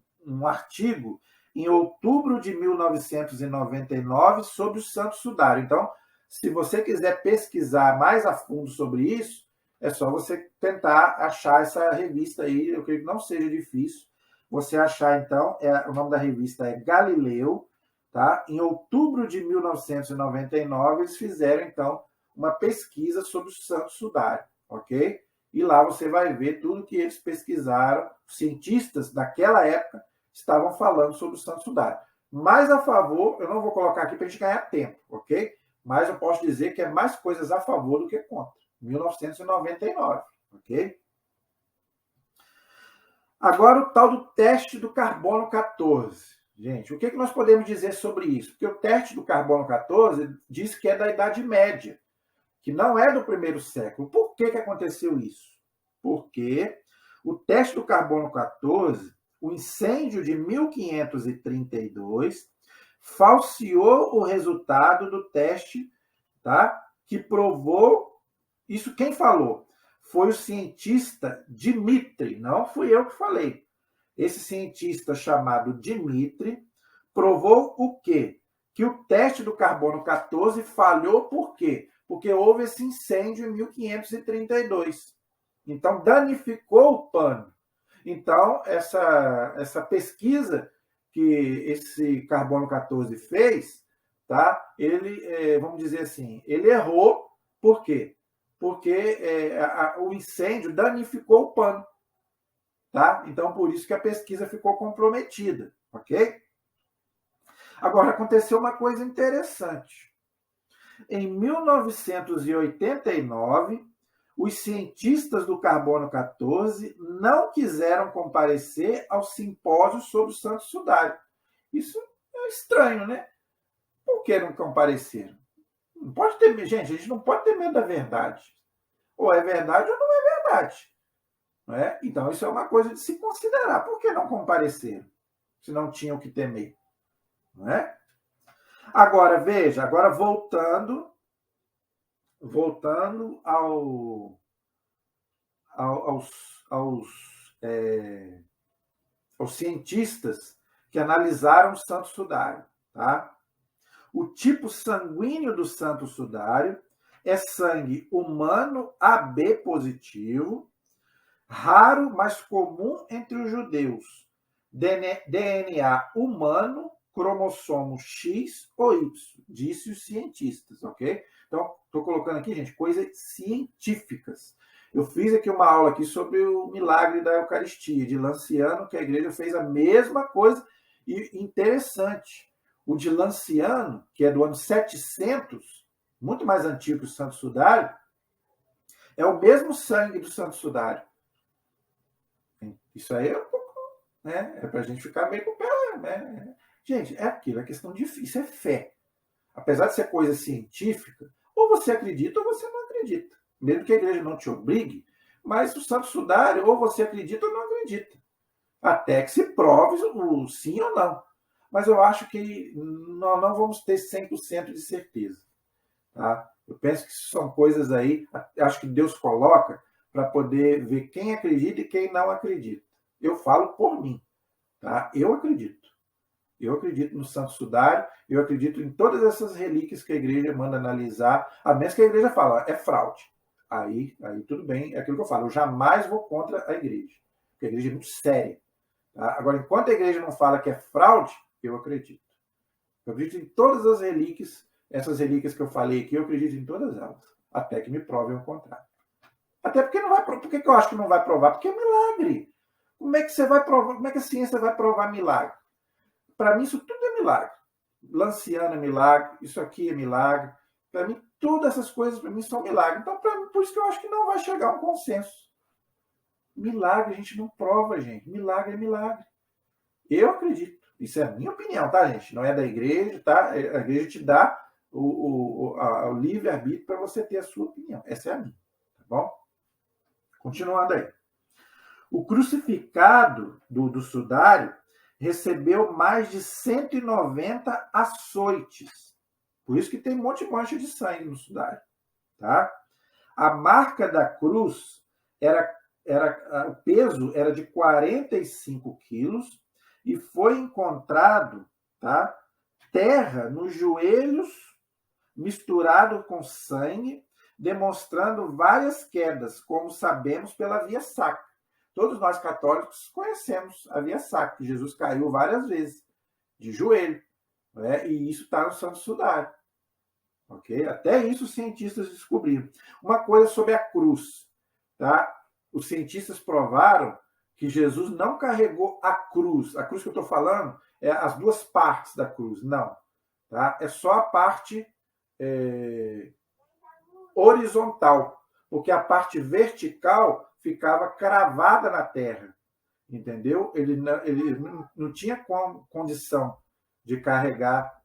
artigo em outubro de 1999 sobre o Santo Sudário. Então, se você quiser pesquisar mais a fundo sobre isso, é só você tentar achar essa revista aí. Eu creio que não seja difícil você achar, então. O nome da revista é Galileu. Tá? Em outubro de 1999, eles fizeram, então, uma pesquisa sobre o Santo Sudário. Ok? E lá você vai ver tudo que eles pesquisaram. Os cientistas daquela época estavam falando sobre o Santo Sudário. Mais a favor, eu não vou colocar aqui para a gente ganhar tempo, ok? Mas eu posso dizer que é mais coisas a favor do que contra. 1999, ok? Agora o tal do teste do carbono 14. Gente, o que nós podemos dizer sobre isso? Porque o teste do carbono 14 diz que é da Idade Média, que não é do primeiro século. Por que aconteceu isso? Porque o teste do carbono 14, o incêndio de 1532, falseou o resultado do teste, tá? Que provou isso. Quem falou? Foi o cientista Dmitri, não fui eu que falei. Esse cientista chamado Dmitri provou o quê? Que o teste do carbono 14 falhou por quê? Porque houve esse incêndio em 1532. Então, danificou o pano. Então, essa pesquisa que esse carbono 14 fez, tá? Ele, vamos dizer assim, ele errou. Por quê? Porque o incêndio danificou o pano. Tá? Então, por isso que a pesquisa ficou comprometida. Ok? Agora, aconteceu uma coisa interessante. Em 1989, os cientistas do carbono 14 não quiseram comparecer ao simpósio sobre o Santo Sudário. Isso é estranho, né? Por que não compareceram? Não pode ter, gente, a gente não pode ter medo da verdade. Ou é verdade ou não é verdade. Não é? Então, isso é uma coisa de se considerar. Por que não compareceram? Se não tinham o que temer. Não é? Agora, veja, agora voltando aos cientistas que analisaram o Santo Sudário. Tá? O tipo sanguíneo do Santo Sudário é sangue humano AB positivo, raro, mas comum entre os judeus. DNA humano, cromossomo X ou Y, disse os cientistas, ok? Então, estou colocando aqui, gente, coisas científicas. Eu fiz aqui uma aula aqui sobre o milagre da Eucaristia, de Lanciano, que a igreja fez a mesma coisa, e interessante. O de Lanciano, que é do ano 700, muito mais antigo que o Santo Sudário, é o mesmo sangue do Santo Sudário. Isso aí é um pouco, né? É para a gente ficar meio com o pé, né? Gente, é aquilo, é questão difícil, isso é fé. Apesar de ser coisa científica, ou você acredita ou você não acredita. Mesmo que a igreja não te obrigue, mas o Santo Sudário, ou você acredita ou não acredita. Até que se prove o sim ou não. Mas eu acho que nós não vamos ter 100% de certeza. Tá? Eu penso que são coisas aí, acho que Deus coloca para poder ver quem acredita e quem não acredita. Eu falo por mim. Tá? Eu acredito. Eu acredito no Santo Sudário, eu acredito em todas essas relíquias que a igreja manda analisar, a menos que a igreja fala, é fraude. Aí tudo bem, é aquilo que eu falo, eu jamais vou contra a igreja, porque a igreja é muito séria. Tá? Agora, enquanto a igreja não fala que é fraude, eu acredito. Eu acredito em todas as relíquias, essas relíquias que eu falei aqui, eu acredito em todas elas, até que me provem o contrário. Até porque não vai provar. Por que eu acho que não vai provar? Porque é milagre. Como é que você vai provar? Como é que a ciência vai provar milagre? Para mim, isso tudo é milagre. Lanciano é milagre, isso aqui é milagre. Para mim, todas essas coisas para mim são milagres. Então, por isso que eu acho que não vai chegar a um consenso. Milagre a gente não prova, gente. Milagre é milagre. Eu acredito. Isso é a minha opinião, tá, gente? Não é da igreja, tá? A igreja te dá o livre-arbítrio para você ter a sua opinião. Essa é a minha, tá bom? Continuando aí. O crucificado do sudário recebeu mais de 190 açoites. Por isso que tem um monte de mancha de sangue no sudário. Tá? A marca da cruz, o peso era de 45 quilos e foi encontrado, tá, terra nos joelhos misturado com sangue, demonstrando várias quedas, como sabemos pela via sacra. Todos nós católicos conhecemos a via sacra, que Jesus caiu várias vezes, de joelho, né? E isso está no Santo Sudário. Okay? Até isso os cientistas descobriram. Uma coisa sobre a cruz. Tá? Os cientistas provaram que Jesus não carregou a cruz. A cruz que eu estou falando é as duas partes da cruz. Não. Tá? É só a parte horizontal, porque a parte vertical ficava cravada na terra, entendeu? Ele não tinha condição de carregar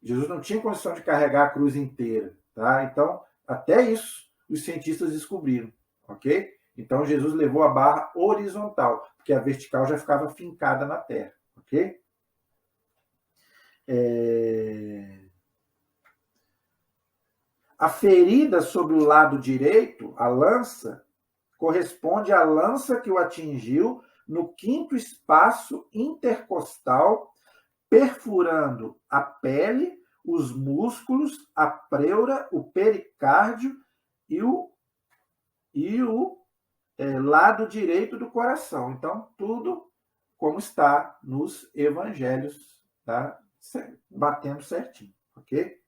Jesus não tinha condição de carregar a cruz inteira, tá? Então, até isso os cientistas descobriram, ok? Então, Jesus levou a barra horizontal, porque a vertical já ficava fincada na terra, ok? A ferida sobre o lado direito, a lança, corresponde à lança que o atingiu no quinto espaço intercostal, perfurando a pele, os músculos, a pleura, o pericárdio e o lado direito do coração. Então, tudo como está nos evangelhos, tá? Batendo certinho, ok?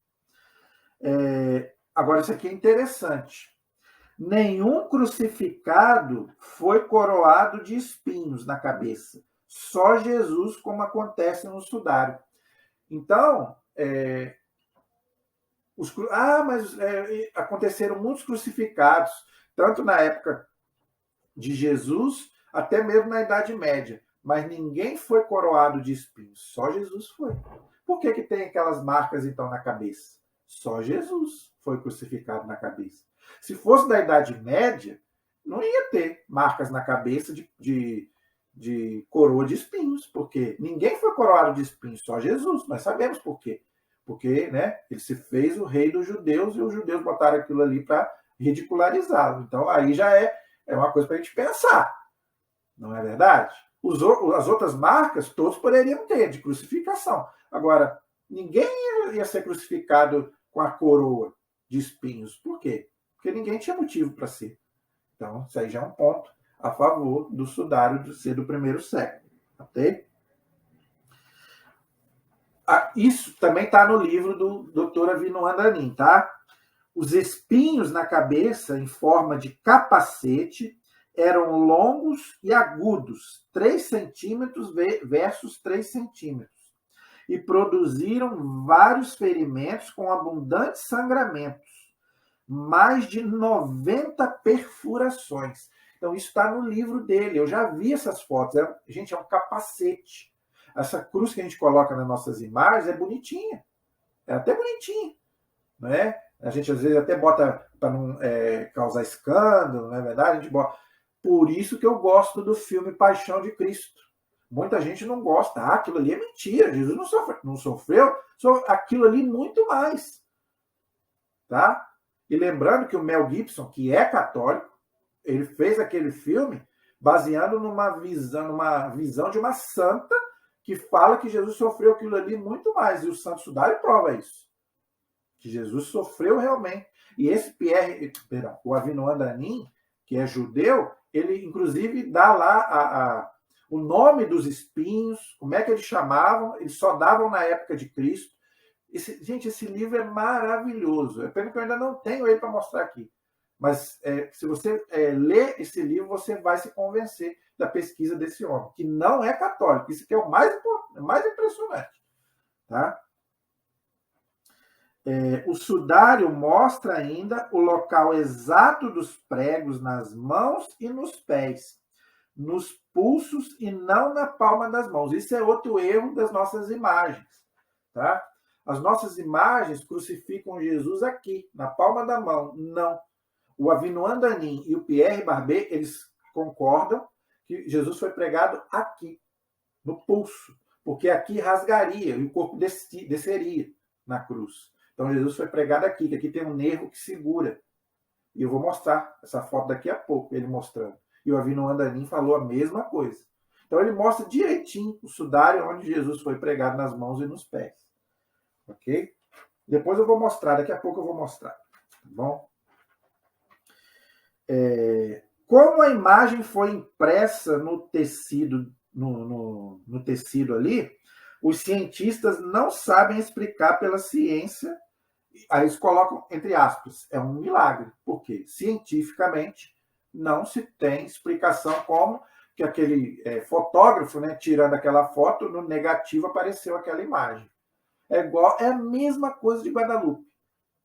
Agora, isso aqui é interessante. Nenhum crucificado foi coroado de espinhos na cabeça. Só Jesus, como acontece no sudário. Então, aconteceram muitos crucificados, tanto na época de Jesus, até mesmo na Idade Média. Mas ninguém foi coroado de espinhos, só Jesus foi. Por que tem aquelas marcas, então, na cabeça? Só Jesus foi crucificado na cabeça. Se fosse da Idade Média, não ia ter marcas na cabeça de coroa de espinhos, porque ninguém foi coroado de espinhos, só Jesus. Nós sabemos por quê. Porque, né, ele se fez o rei dos judeus e os judeus botaram aquilo ali para ridicularizá-lo. Então, aí já é uma coisa para a gente pensar. Não é verdade? As outras marcas, todos poderiam ter, de crucificação. Agora, ninguém ia ser crucificado com a coroa de espinhos. Por quê? Porque ninguém tinha motivo para ser. Então, isso aí já é um ponto a favor do sudário de ser do primeiro século. Ok? Isso também está no livro do Dr. Avino Andanin, tá? Os espinhos na cabeça, em forma de capacete, eram longos e agudos, 3 centímetros versus 3 centímetros, e produziram vários ferimentos com abundantes sangramentos, mais de 90 perfurações. Então, isso está no livro dele. Eu já vi essas fotos. Gente, é um capacete. Essa cruz que a gente coloca nas nossas imagens é bonitinha. É até bonitinha. Não é? A gente, às vezes, até bota para não causar escândalo, não é verdade? A gente bota. Por isso que eu gosto do filme Paixão de Cristo. Muita gente não gosta. Aquilo ali é mentira. Jesus não sofreu aquilo ali muito mais. Tá? E lembrando que o Mel Gibson, que é católico, ele fez aquele filme baseando numa visão de uma santa que fala que Jesus sofreu aquilo ali muito mais. E o Santo Sudário prova isso. Que Jesus sofreu realmente. E esse o Avinoam Danim, que é judeu, ele inclusive dá lá o nome dos espinhos, como é que eles chamavam, eles só davam na época de Cristo. Gente, esse livro é maravilhoso. É pena que eu ainda não tenho ele para mostrar aqui. Mas se você ler esse livro, você vai se convencer da pesquisa desse homem, que não é católico. Isso aqui é o mais impressionante. Tá? O sudário mostra ainda o local exato dos pregos nas mãos e nos pés, nos pulsos e não na palma das mãos. Isso é outro erro das nossas imagens. Tá? As nossas imagens crucificam Jesus aqui, na palma da mão. Não. O Avinoam Danim e o Pierre Barbet, eles concordam que Jesus foi pregado aqui, no pulso, porque aqui rasgaria e o corpo desceria na cruz. Então Jesus foi pregado aqui, que aqui tem um nervo que segura. E eu vou mostrar essa foto daqui a pouco, ele mostrando. E o Avinoam Danim falou a mesma coisa. Então ele mostra direitinho o sudário onde Jesus foi pregado nas mãos e nos pés. Ok? Depois eu vou mostrar, daqui a pouco eu vou mostrar. Tá bom? Como a imagem foi impressa no tecido, no tecido ali, os cientistas não sabem explicar pela ciência. Aí eles colocam entre aspas, é um milagre, porque cientificamente não se tem explicação como que aquele fotógrafo, né, tirando aquela foto, no negativo apareceu aquela imagem. É a mesma coisa de Guadalupe.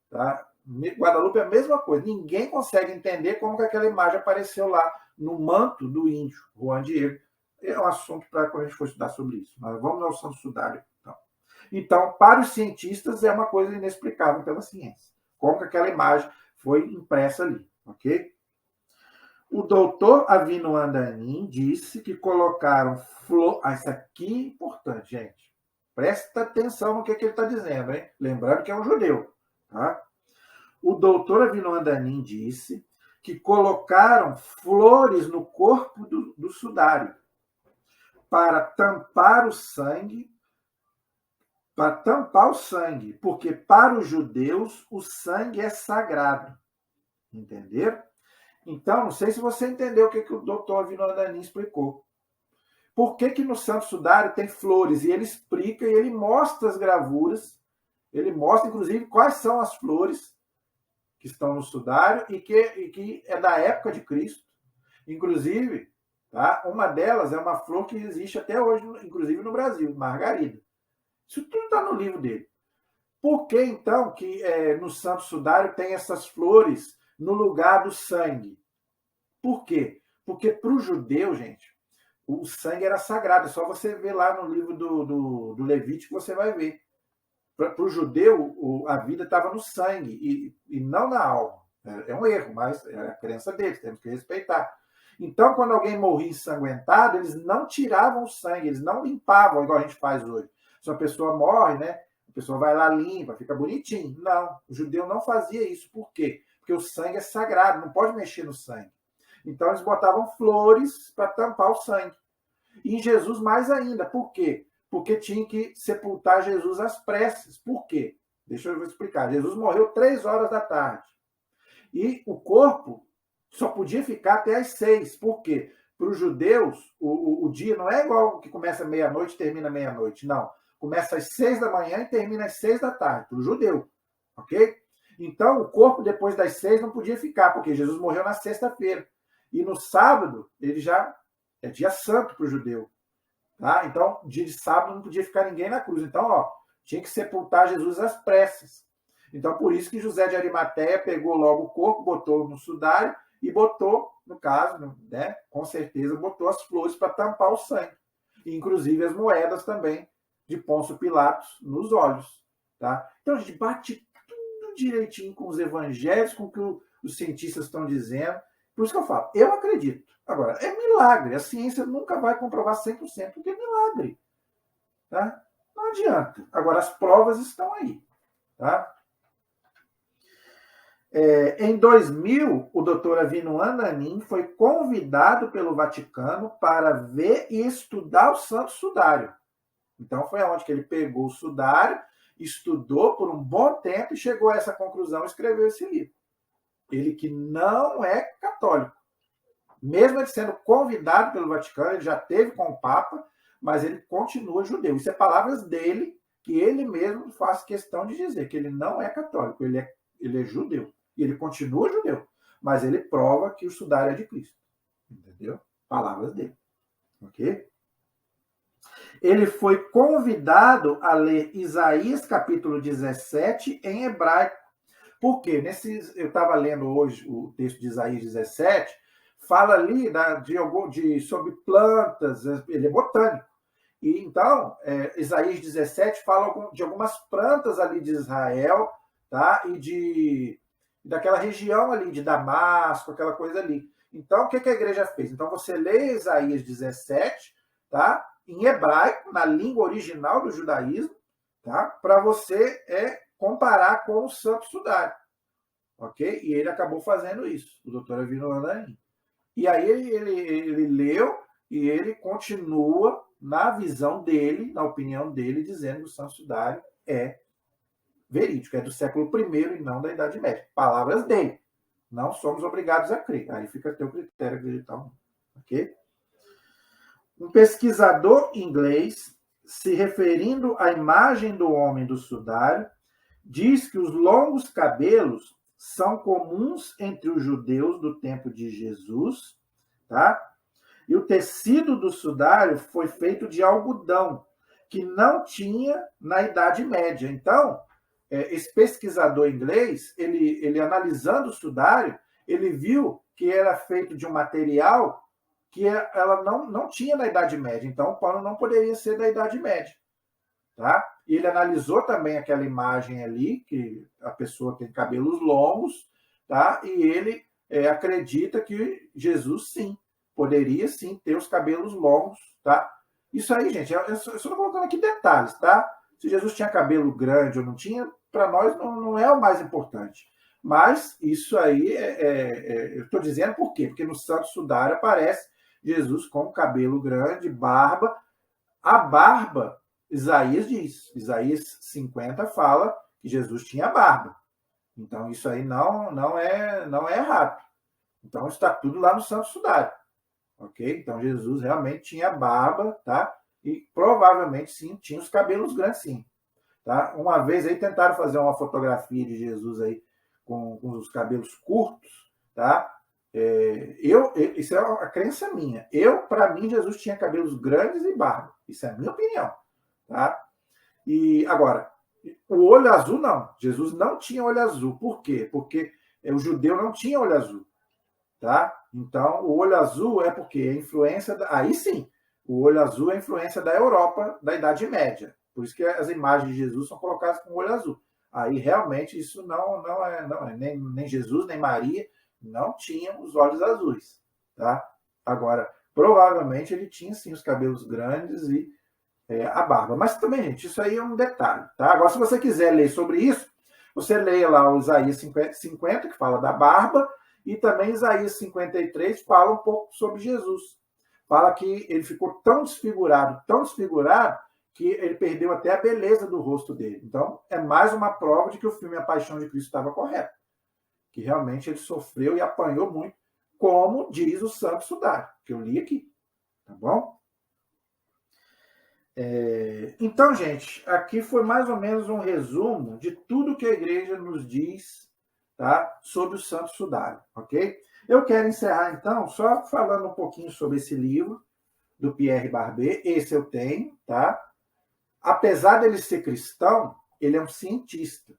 Tá? Guadalupe é a mesma coisa. Ninguém consegue entender como que aquela imagem apareceu lá no manto do índio, Juan Diego. É um assunto para quando a gente for estudar sobre isso. Mas vamos ao Santo Sudário. Então, para os cientistas, é uma coisa inexplicável pela ciência. Como que aquela imagem foi impressa ali, ok? O doutor Avinoam Danim disse que colocaram flor... isso aqui é importante, gente. Presta atenção no que ele está dizendo, hein? Lembrando que é um judeu, tá? O doutor Avinoam Danim disse que colocaram flores no corpo do sudário para tampar o sangue, porque para os judeus o sangue é sagrado. Entenderam? Então, não sei se você entendeu o que o doutor Avinoam Danim explicou. Por que no Santo Sudário tem flores? E ele explica e ele mostra as gravuras, ele mostra, inclusive, quais são as flores que estão no sudário e que é da época de Cristo. Inclusive, tá? Uma delas é uma flor que existe até hoje, inclusive no Brasil, margarida. Isso tudo está no livro dele. Por que, então, que no Santo Sudário tem essas flores no lugar do sangue? Por quê? Porque para o judeu, gente, o sangue era sagrado. É só você ver lá no livro do Levítico, você vai ver. Para o judeu, a vida estava no sangue e não na alma. É um erro, mas é a crença deles, temos que respeitar. Então, quando alguém morria ensanguentado, eles não tiravam o sangue, eles não limpavam, igual a gente faz hoje. Se uma pessoa morre, né? A pessoa vai lá, limpa, fica bonitinho. Não, o judeu não fazia isso. Por quê? Porque o sangue é sagrado, não pode mexer no sangue. Então, eles botavam flores para tampar o sangue. E em Jesus mais ainda. Por quê? Porque tinha que sepultar Jesus às pressas. Por quê? Deixa eu explicar. Jesus morreu 3 horas da tarde. E o corpo só podia ficar até às 6. Por quê? Para os judeus, o dia não é igual que começa meia-noite e termina meia-noite. Não. Começa às 6 da manhã e termina às 6 da tarde. Para o judeu. Ok? Então, o corpo depois das 6 não podia ficar, porque Jesus morreu na sexta-feira. E no sábado, ele já é dia santo para o judeu. Tá? Então, dia de sábado não podia ficar ninguém na cruz. Então, tinha que sepultar Jesus às pressas. Então, por isso que José de Arimateia pegou logo o corpo, botou no sudário e botou, no caso, né, com certeza, botou as flores para tampar o sangue. E, inclusive, as moedas também de Pôncio Pilatos nos olhos. Tá? Então, a gente bate tudo direitinho com os evangelhos, com o que os cientistas estão dizendo. Por isso que eu falo, eu acredito. Agora, é milagre. A ciência nunca vai comprovar 100% porque é milagre. Tá? Não adianta. Agora, as provas estão aí. Tá? Em 2000, o doutor Avino Ananin foi convidado pelo Vaticano para ver e estudar o Santo Sudário. Então, foi onde que ele pegou o sudário, estudou por um bom tempo e chegou a essa conclusão e escreveu esse livro. Ele que não é católico. Mesmo ele sendo convidado pelo Vaticano, ele já teve com o Papa, mas ele continua judeu. Isso é palavras dele, que ele mesmo faz questão de dizer, que ele não é católico, ele é judeu. E ele continua judeu, mas ele prova que o sudário é de Cristo. Entendeu? Palavras dele. Ok? Ele foi convidado a ler Isaías capítulo 17 em hebraico. Por quê? Eu estava lendo hoje o texto de Isaías 17, fala ali sobre plantas, ele é botânico. E então, Isaías 17 fala de algumas plantas ali de Israel, tá? E daquela região ali de Damasco, aquela coisa ali. Então, o que a igreja fez? Então, você lê Isaías 17, tá? Em hebraico, na língua original do judaísmo, tá? Para você comparar com o Santo Sudário. Ok? E ele acabou fazendo isso, o doutor Avino Ananin. E aí ele leu e ele continua na visão dele, na opinião dele, dizendo que o Santo Sudário é verídico, é do século I e não da Idade Média. Palavras dele. Não somos obrigados a crer. Aí fica a teu critério acreditar. Ok? Um pesquisador inglês, se referindo à imagem do homem do sudário, diz que os longos cabelos são comuns entre os judeus do tempo de Jesus, tá? E o tecido do sudário foi feito de algodão, que não tinha na Idade Média. Então, esse pesquisador inglês, ele analisando o sudário, ele viu que era feito de um material que ela não tinha na Idade Média. Então, o pano não poderia ser da Idade Média. Tá? E ele analisou também aquela imagem ali, que a pessoa tem cabelos longos, tá? E ele acredita que Jesus, sim, poderia, sim, ter os cabelos longos. Tá? Isso aí, gente, eu só estou colocando aqui detalhes. Tá? Se Jesus tinha cabelo grande ou não tinha, para nós não é o mais importante. Mas isso aí, eu estou dizendo por quê? Porque no Santo Sudário aparece Jesus com cabelo grande, barba. A barba, Isaías diz, Isaías 50 fala que Jesus tinha barba. Então, isso aí não é errado. Então, está tudo lá no Santo Sudário. Ok? Então, Jesus realmente tinha barba, tá? E provavelmente, sim, tinha os cabelos grandes, sim. Tá? Uma vez aí tentaram fazer uma fotografia de Jesus aí com os cabelos curtos, tá? Isso é a crença minha. Para mim, Jesus tinha cabelos grandes e barba. Isso é a minha opinião. Tá? E agora, o olho azul não. Jesus não tinha olho azul. Por quê? Porque o judeu não tinha olho azul. Tá? Então, o olho azul é porque a influência... Aí sim, o olho azul é a influência da Europa da Idade Média. Por isso que as imagens de Jesus são colocadas com olho azul. Aí, realmente, isso não é nem Jesus, nem Maria não tinham os olhos azuis. Tá? Agora, provavelmente, ele tinha, sim, os cabelos grandes e a barba. Mas também, gente, isso aí é um detalhe. Tá? Agora, se você quiser ler sobre isso, você leia lá o Isaías 50, que fala da barba, e também Isaías 53 fala um pouco sobre Jesus. Fala que ele ficou tão desfigurado, que ele perdeu até a beleza do rosto dele. Então, é mais uma prova de que o filme A Paixão de Cristo estava correto. Que realmente ele sofreu e apanhou muito, como diz o Santo Sudário, que eu li aqui. Tá bom? Então, gente, aqui foi mais ou menos um resumo de tudo que a igreja nos diz, tá, sobre o Santo Sudário, ok? Eu quero encerrar, então, só falando um pouquinho sobre esse livro do Pierre Barbet. Esse eu tenho, tá? Apesar dele ser cristão, ele é um cientista.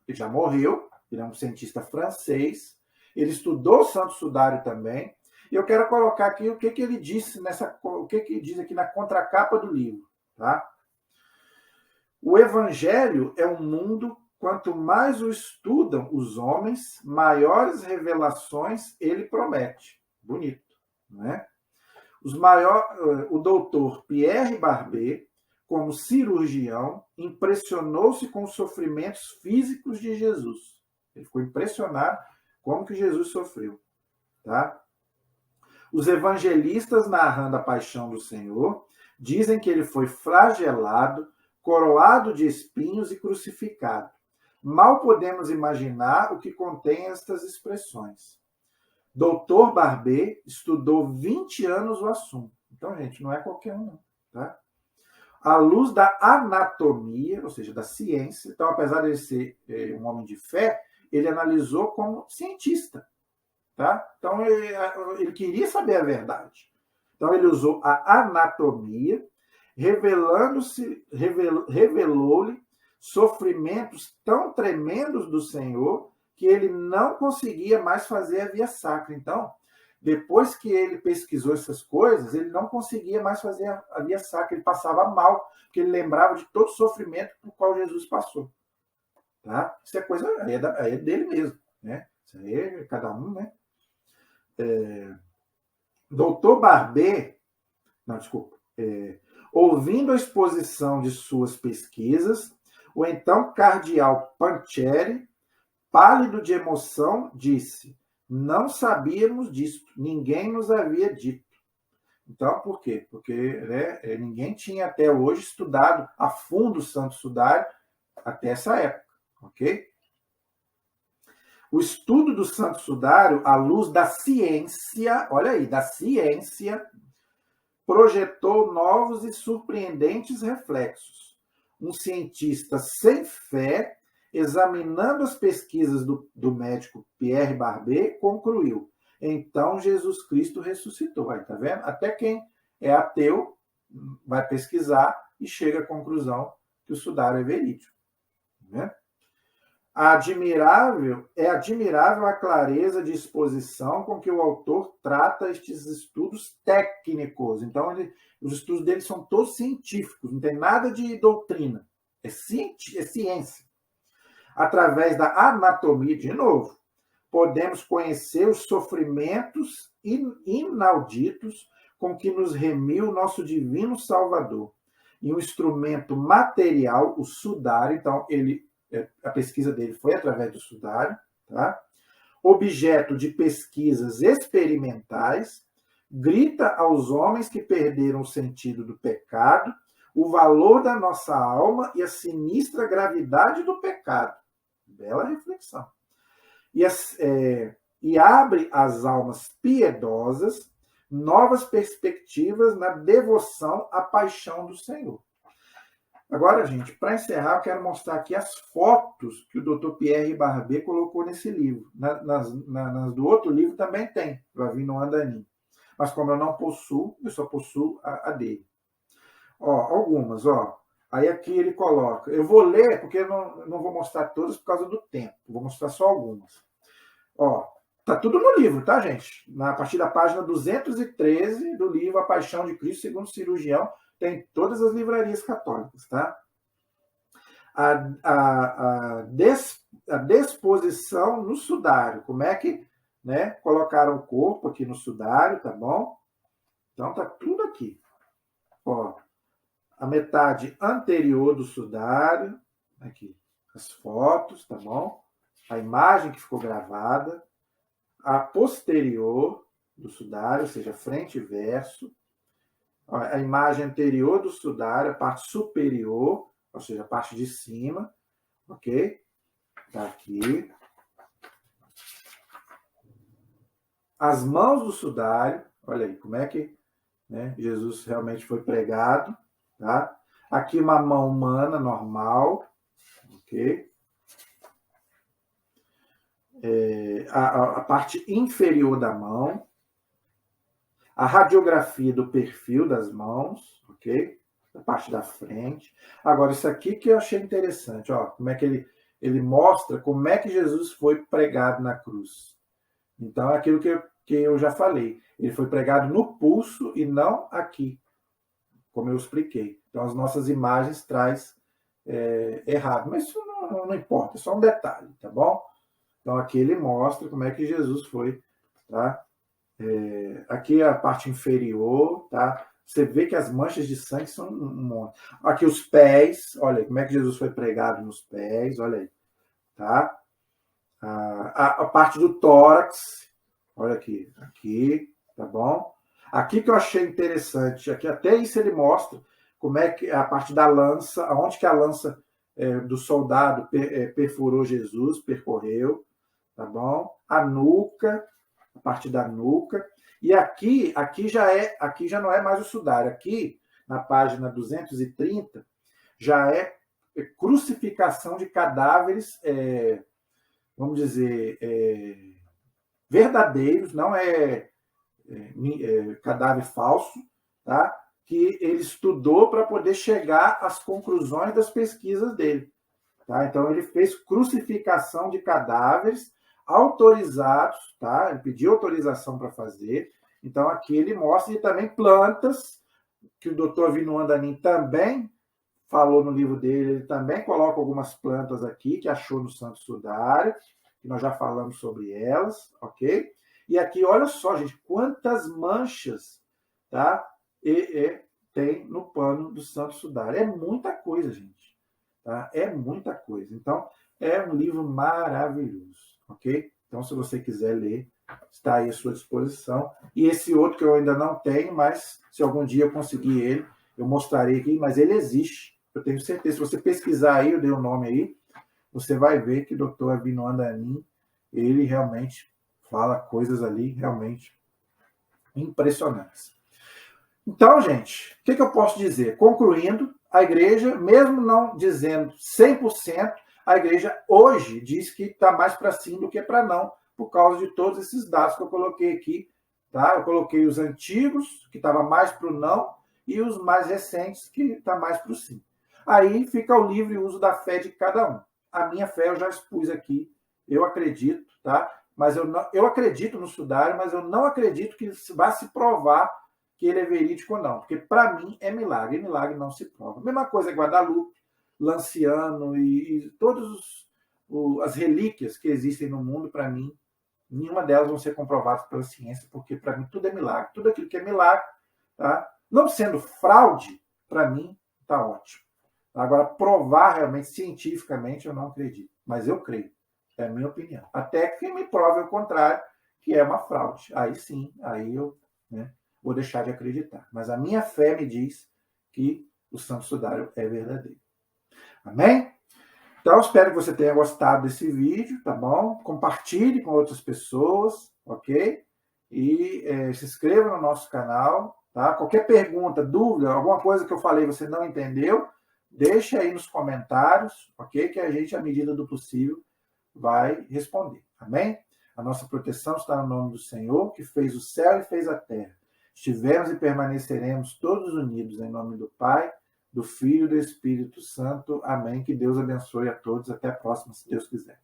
Ele já morreu, ele é um cientista francês. Ele estudou o Santo Sudário também. E eu quero colocar aqui o que ele disse o que ele diz aqui na contracapa do livro. Tá? O Evangelho é um mundo, quanto mais o estudam os homens, maiores revelações ele promete. Bonito, não é? O doutor Pierre Barbet, como cirurgião, impressionou-se com os sofrimentos físicos de Jesus. Ele ficou impressionado como que Jesus sofreu, tá? Os evangelistas, narrando a paixão do Senhor, dizem que ele foi flagelado, coroado de espinhos e crucificado. Mal podemos imaginar o que contém estas expressões. Dr. Barbet estudou 20 anos o assunto. Então, gente, não é qualquer um, não, tá? À luz da anatomia, ou seja, da ciência, então, apesar de ele ser um homem de fé, ele analisou como cientista, tá? Então, ele queria saber a verdade. Então, ele usou a anatomia, revelou-lhe sofrimentos tão tremendos do Senhor que ele não conseguia mais fazer a via sacra. Então, depois que ele pesquisou essas coisas, ele não conseguia mais fazer a via sacra, ele passava mal, porque ele lembrava de todo o sofrimento por qual Jesus passou. Tá? Isso é coisa é dele mesmo, né? Isso aí é cada um, né? Doutor Barbet, não, desculpa, ouvindo a exposição de suas pesquisas, o então cardeal Pancheri, pálido de emoção, disse: não sabíamos disso, ninguém nos havia dito. Então, por quê? Porque ninguém tinha até hoje estudado a fundo o Santo Sudário até essa época, ok? O estudo do Santo Sudário, à luz da ciência, olha aí, da ciência, projetou novos e surpreendentes reflexos. Um cientista sem fé, examinando as pesquisas do médico Pierre Barbet, concluiu: então Jesus Cristo ressuscitou. Aí, tá vendo? Até quem é ateu vai pesquisar e chega à conclusão que o sudário é verídico. Né? É admirável a clareza de exposição com que o autor trata estes estudos técnicos. Então, os estudos dele são todos científicos, não tem nada de doutrina. É ciência. Através da anatomia, de novo, podemos conhecer os sofrimentos inauditos com que nos remiu o nosso divino Salvador. E um instrumento material, o sudário, então a pesquisa dele foi através do sudário, tá? Objeto de pesquisas experimentais, grita aos homens que perderam o sentido do pecado, o valor da nossa alma e a sinistra gravidade do pecado. Bela reflexão. E abre às almas piedosas novas perspectivas na devoção à paixão do Senhor. Agora, gente, para encerrar, eu quero mostrar aqui as fotos que o Dr. Pierre Barbet colocou nesse livro. Nas do outro livro também tem, vai vir no andaninho. Mas como eu não possuo, eu só possuo a dele. Ó, algumas, ó. Aí aqui ele coloca. Eu vou ler, porque eu não vou mostrar todas por causa do tempo. Vou mostrar só algumas. Ó, tá tudo no livro, tá, gente? A partir da página 213 do livro A Paixão de Cristo segundo o Cirurgião, tem todas as livrarias católicas, tá? A disposição no sudário. Como é que, né, colocaram o corpo aqui no sudário, tá bom? Então tá tudo aqui. Ó, a metade anterior do sudário, aqui, as fotos, tá bom? A imagem que ficou gravada, a posterior do sudário, ou seja, frente e verso, a imagem anterior do sudário, a parte superior, ou seja, a parte de cima, ok? Tá aqui. As mãos do sudário, olha aí, como é que, né, Jesus realmente foi pregado, tá? Aqui uma mão humana normal, ok? A parte inferior da mão, a radiografia do perfil das mãos, ok? A parte da frente. Agora, isso aqui que eu achei interessante, ó, como é que ele mostra como é que Jesus foi pregado na cruz. Então, é aquilo que eu já falei. Ele foi pregado no pulso e não aqui, como eu expliquei. Então, as nossas imagens traz errado. Mas isso não importa, é só um detalhe, tá bom? Então, aqui ele mostra como é que Jesus foi, tá? Aqui a parte inferior, tá? Você vê que as manchas de sangue são um monte. Aqui os pés, olha aí, como é que Jesus foi pregado nos pés, olha aí, tá? a parte do tórax, olha aqui, tá bom? Aqui que eu achei interessante, aqui até isso ele mostra como é que a parte da lança, aonde que a lança do soldado perfurou Jesus, percorreu, tá bom? A nuca, a parte da nuca, e aqui já não é mais o sudário, aqui na página 230 já é crucificação de cadáveres, vamos dizer, verdadeiros, não cadáver falso, tá? Que ele estudou para poder chegar às conclusões das pesquisas dele. Tá? Então, ele fez crucificação de cadáveres autorizados, tá? Ele pediu autorização para fazer. Então, aqui ele mostra, e também plantas, que o doutor Vino Andanin também falou no livro dele, ele também coloca algumas plantas aqui, que achou no Santo Sudário, que nós já falamos sobre elas, ok? E aqui, olha só, gente, quantas manchas, tá? Tem no pano do Santo Sudário. É muita coisa, gente. Tá? É muita coisa. Então, é um livro maravilhoso, ok? Então, se você quiser ler, está aí à sua disposição. E esse outro que eu ainda não tenho, mas se algum dia eu conseguir ele, eu mostrarei aqui, mas ele existe. Eu tenho certeza. Se você pesquisar aí, eu dei o nome aí, você vai ver que o Dr. Avino Andanin, ele realmente fala coisas ali realmente impressionantes. Então, gente, o que eu posso dizer? Concluindo, a igreja, mesmo não dizendo 100%, a igreja hoje diz que está mais para sim do que para não, por causa de todos esses dados que eu coloquei aqui. Tá? Eu coloquei os antigos, que estava mais para o não, e os mais recentes, que está mais para o sim. Aí fica o livre uso da fé de cada um. A minha fé eu já expus aqui, eu acredito, tá? Mas eu acredito no sudário, mas eu não acredito que vá se provar que ele é verídico ou não, porque para mim é milagre, e milagre não se prova. Mesma coisa Guadalupe, Lanciano e todas as relíquias que existem no mundo, para mim, nenhuma delas vão ser comprovadas pela ciência, porque para mim tudo é milagre. Tudo aquilo que é milagre, tá? Não sendo fraude, para mim está ótimo. Agora, provar realmente, cientificamente, eu não acredito, mas eu creio. É a minha opinião. Até que me prove o contrário, que é uma fraude. Aí sim, aí eu vou deixar de acreditar. Mas a minha fé me diz que o Santo Sudário é verdadeiro. Amém? Então, espero que você tenha gostado desse vídeo, tá bom? Compartilhe com outras pessoas, ok? E se inscreva no nosso canal, tá? Qualquer pergunta, dúvida, alguma coisa que eu falei você não entendeu, deixe aí nos comentários, ok? Que a gente, à medida do possível, vai responder. Amém? A nossa proteção está no nome do Senhor, que fez o céu e fez a terra. Estivemos e permaneceremos todos unidos em nome do Pai, do Filho e do Espírito Santo. Amém. Que Deus abençoe a todos. Até a próxima, se Deus quiser.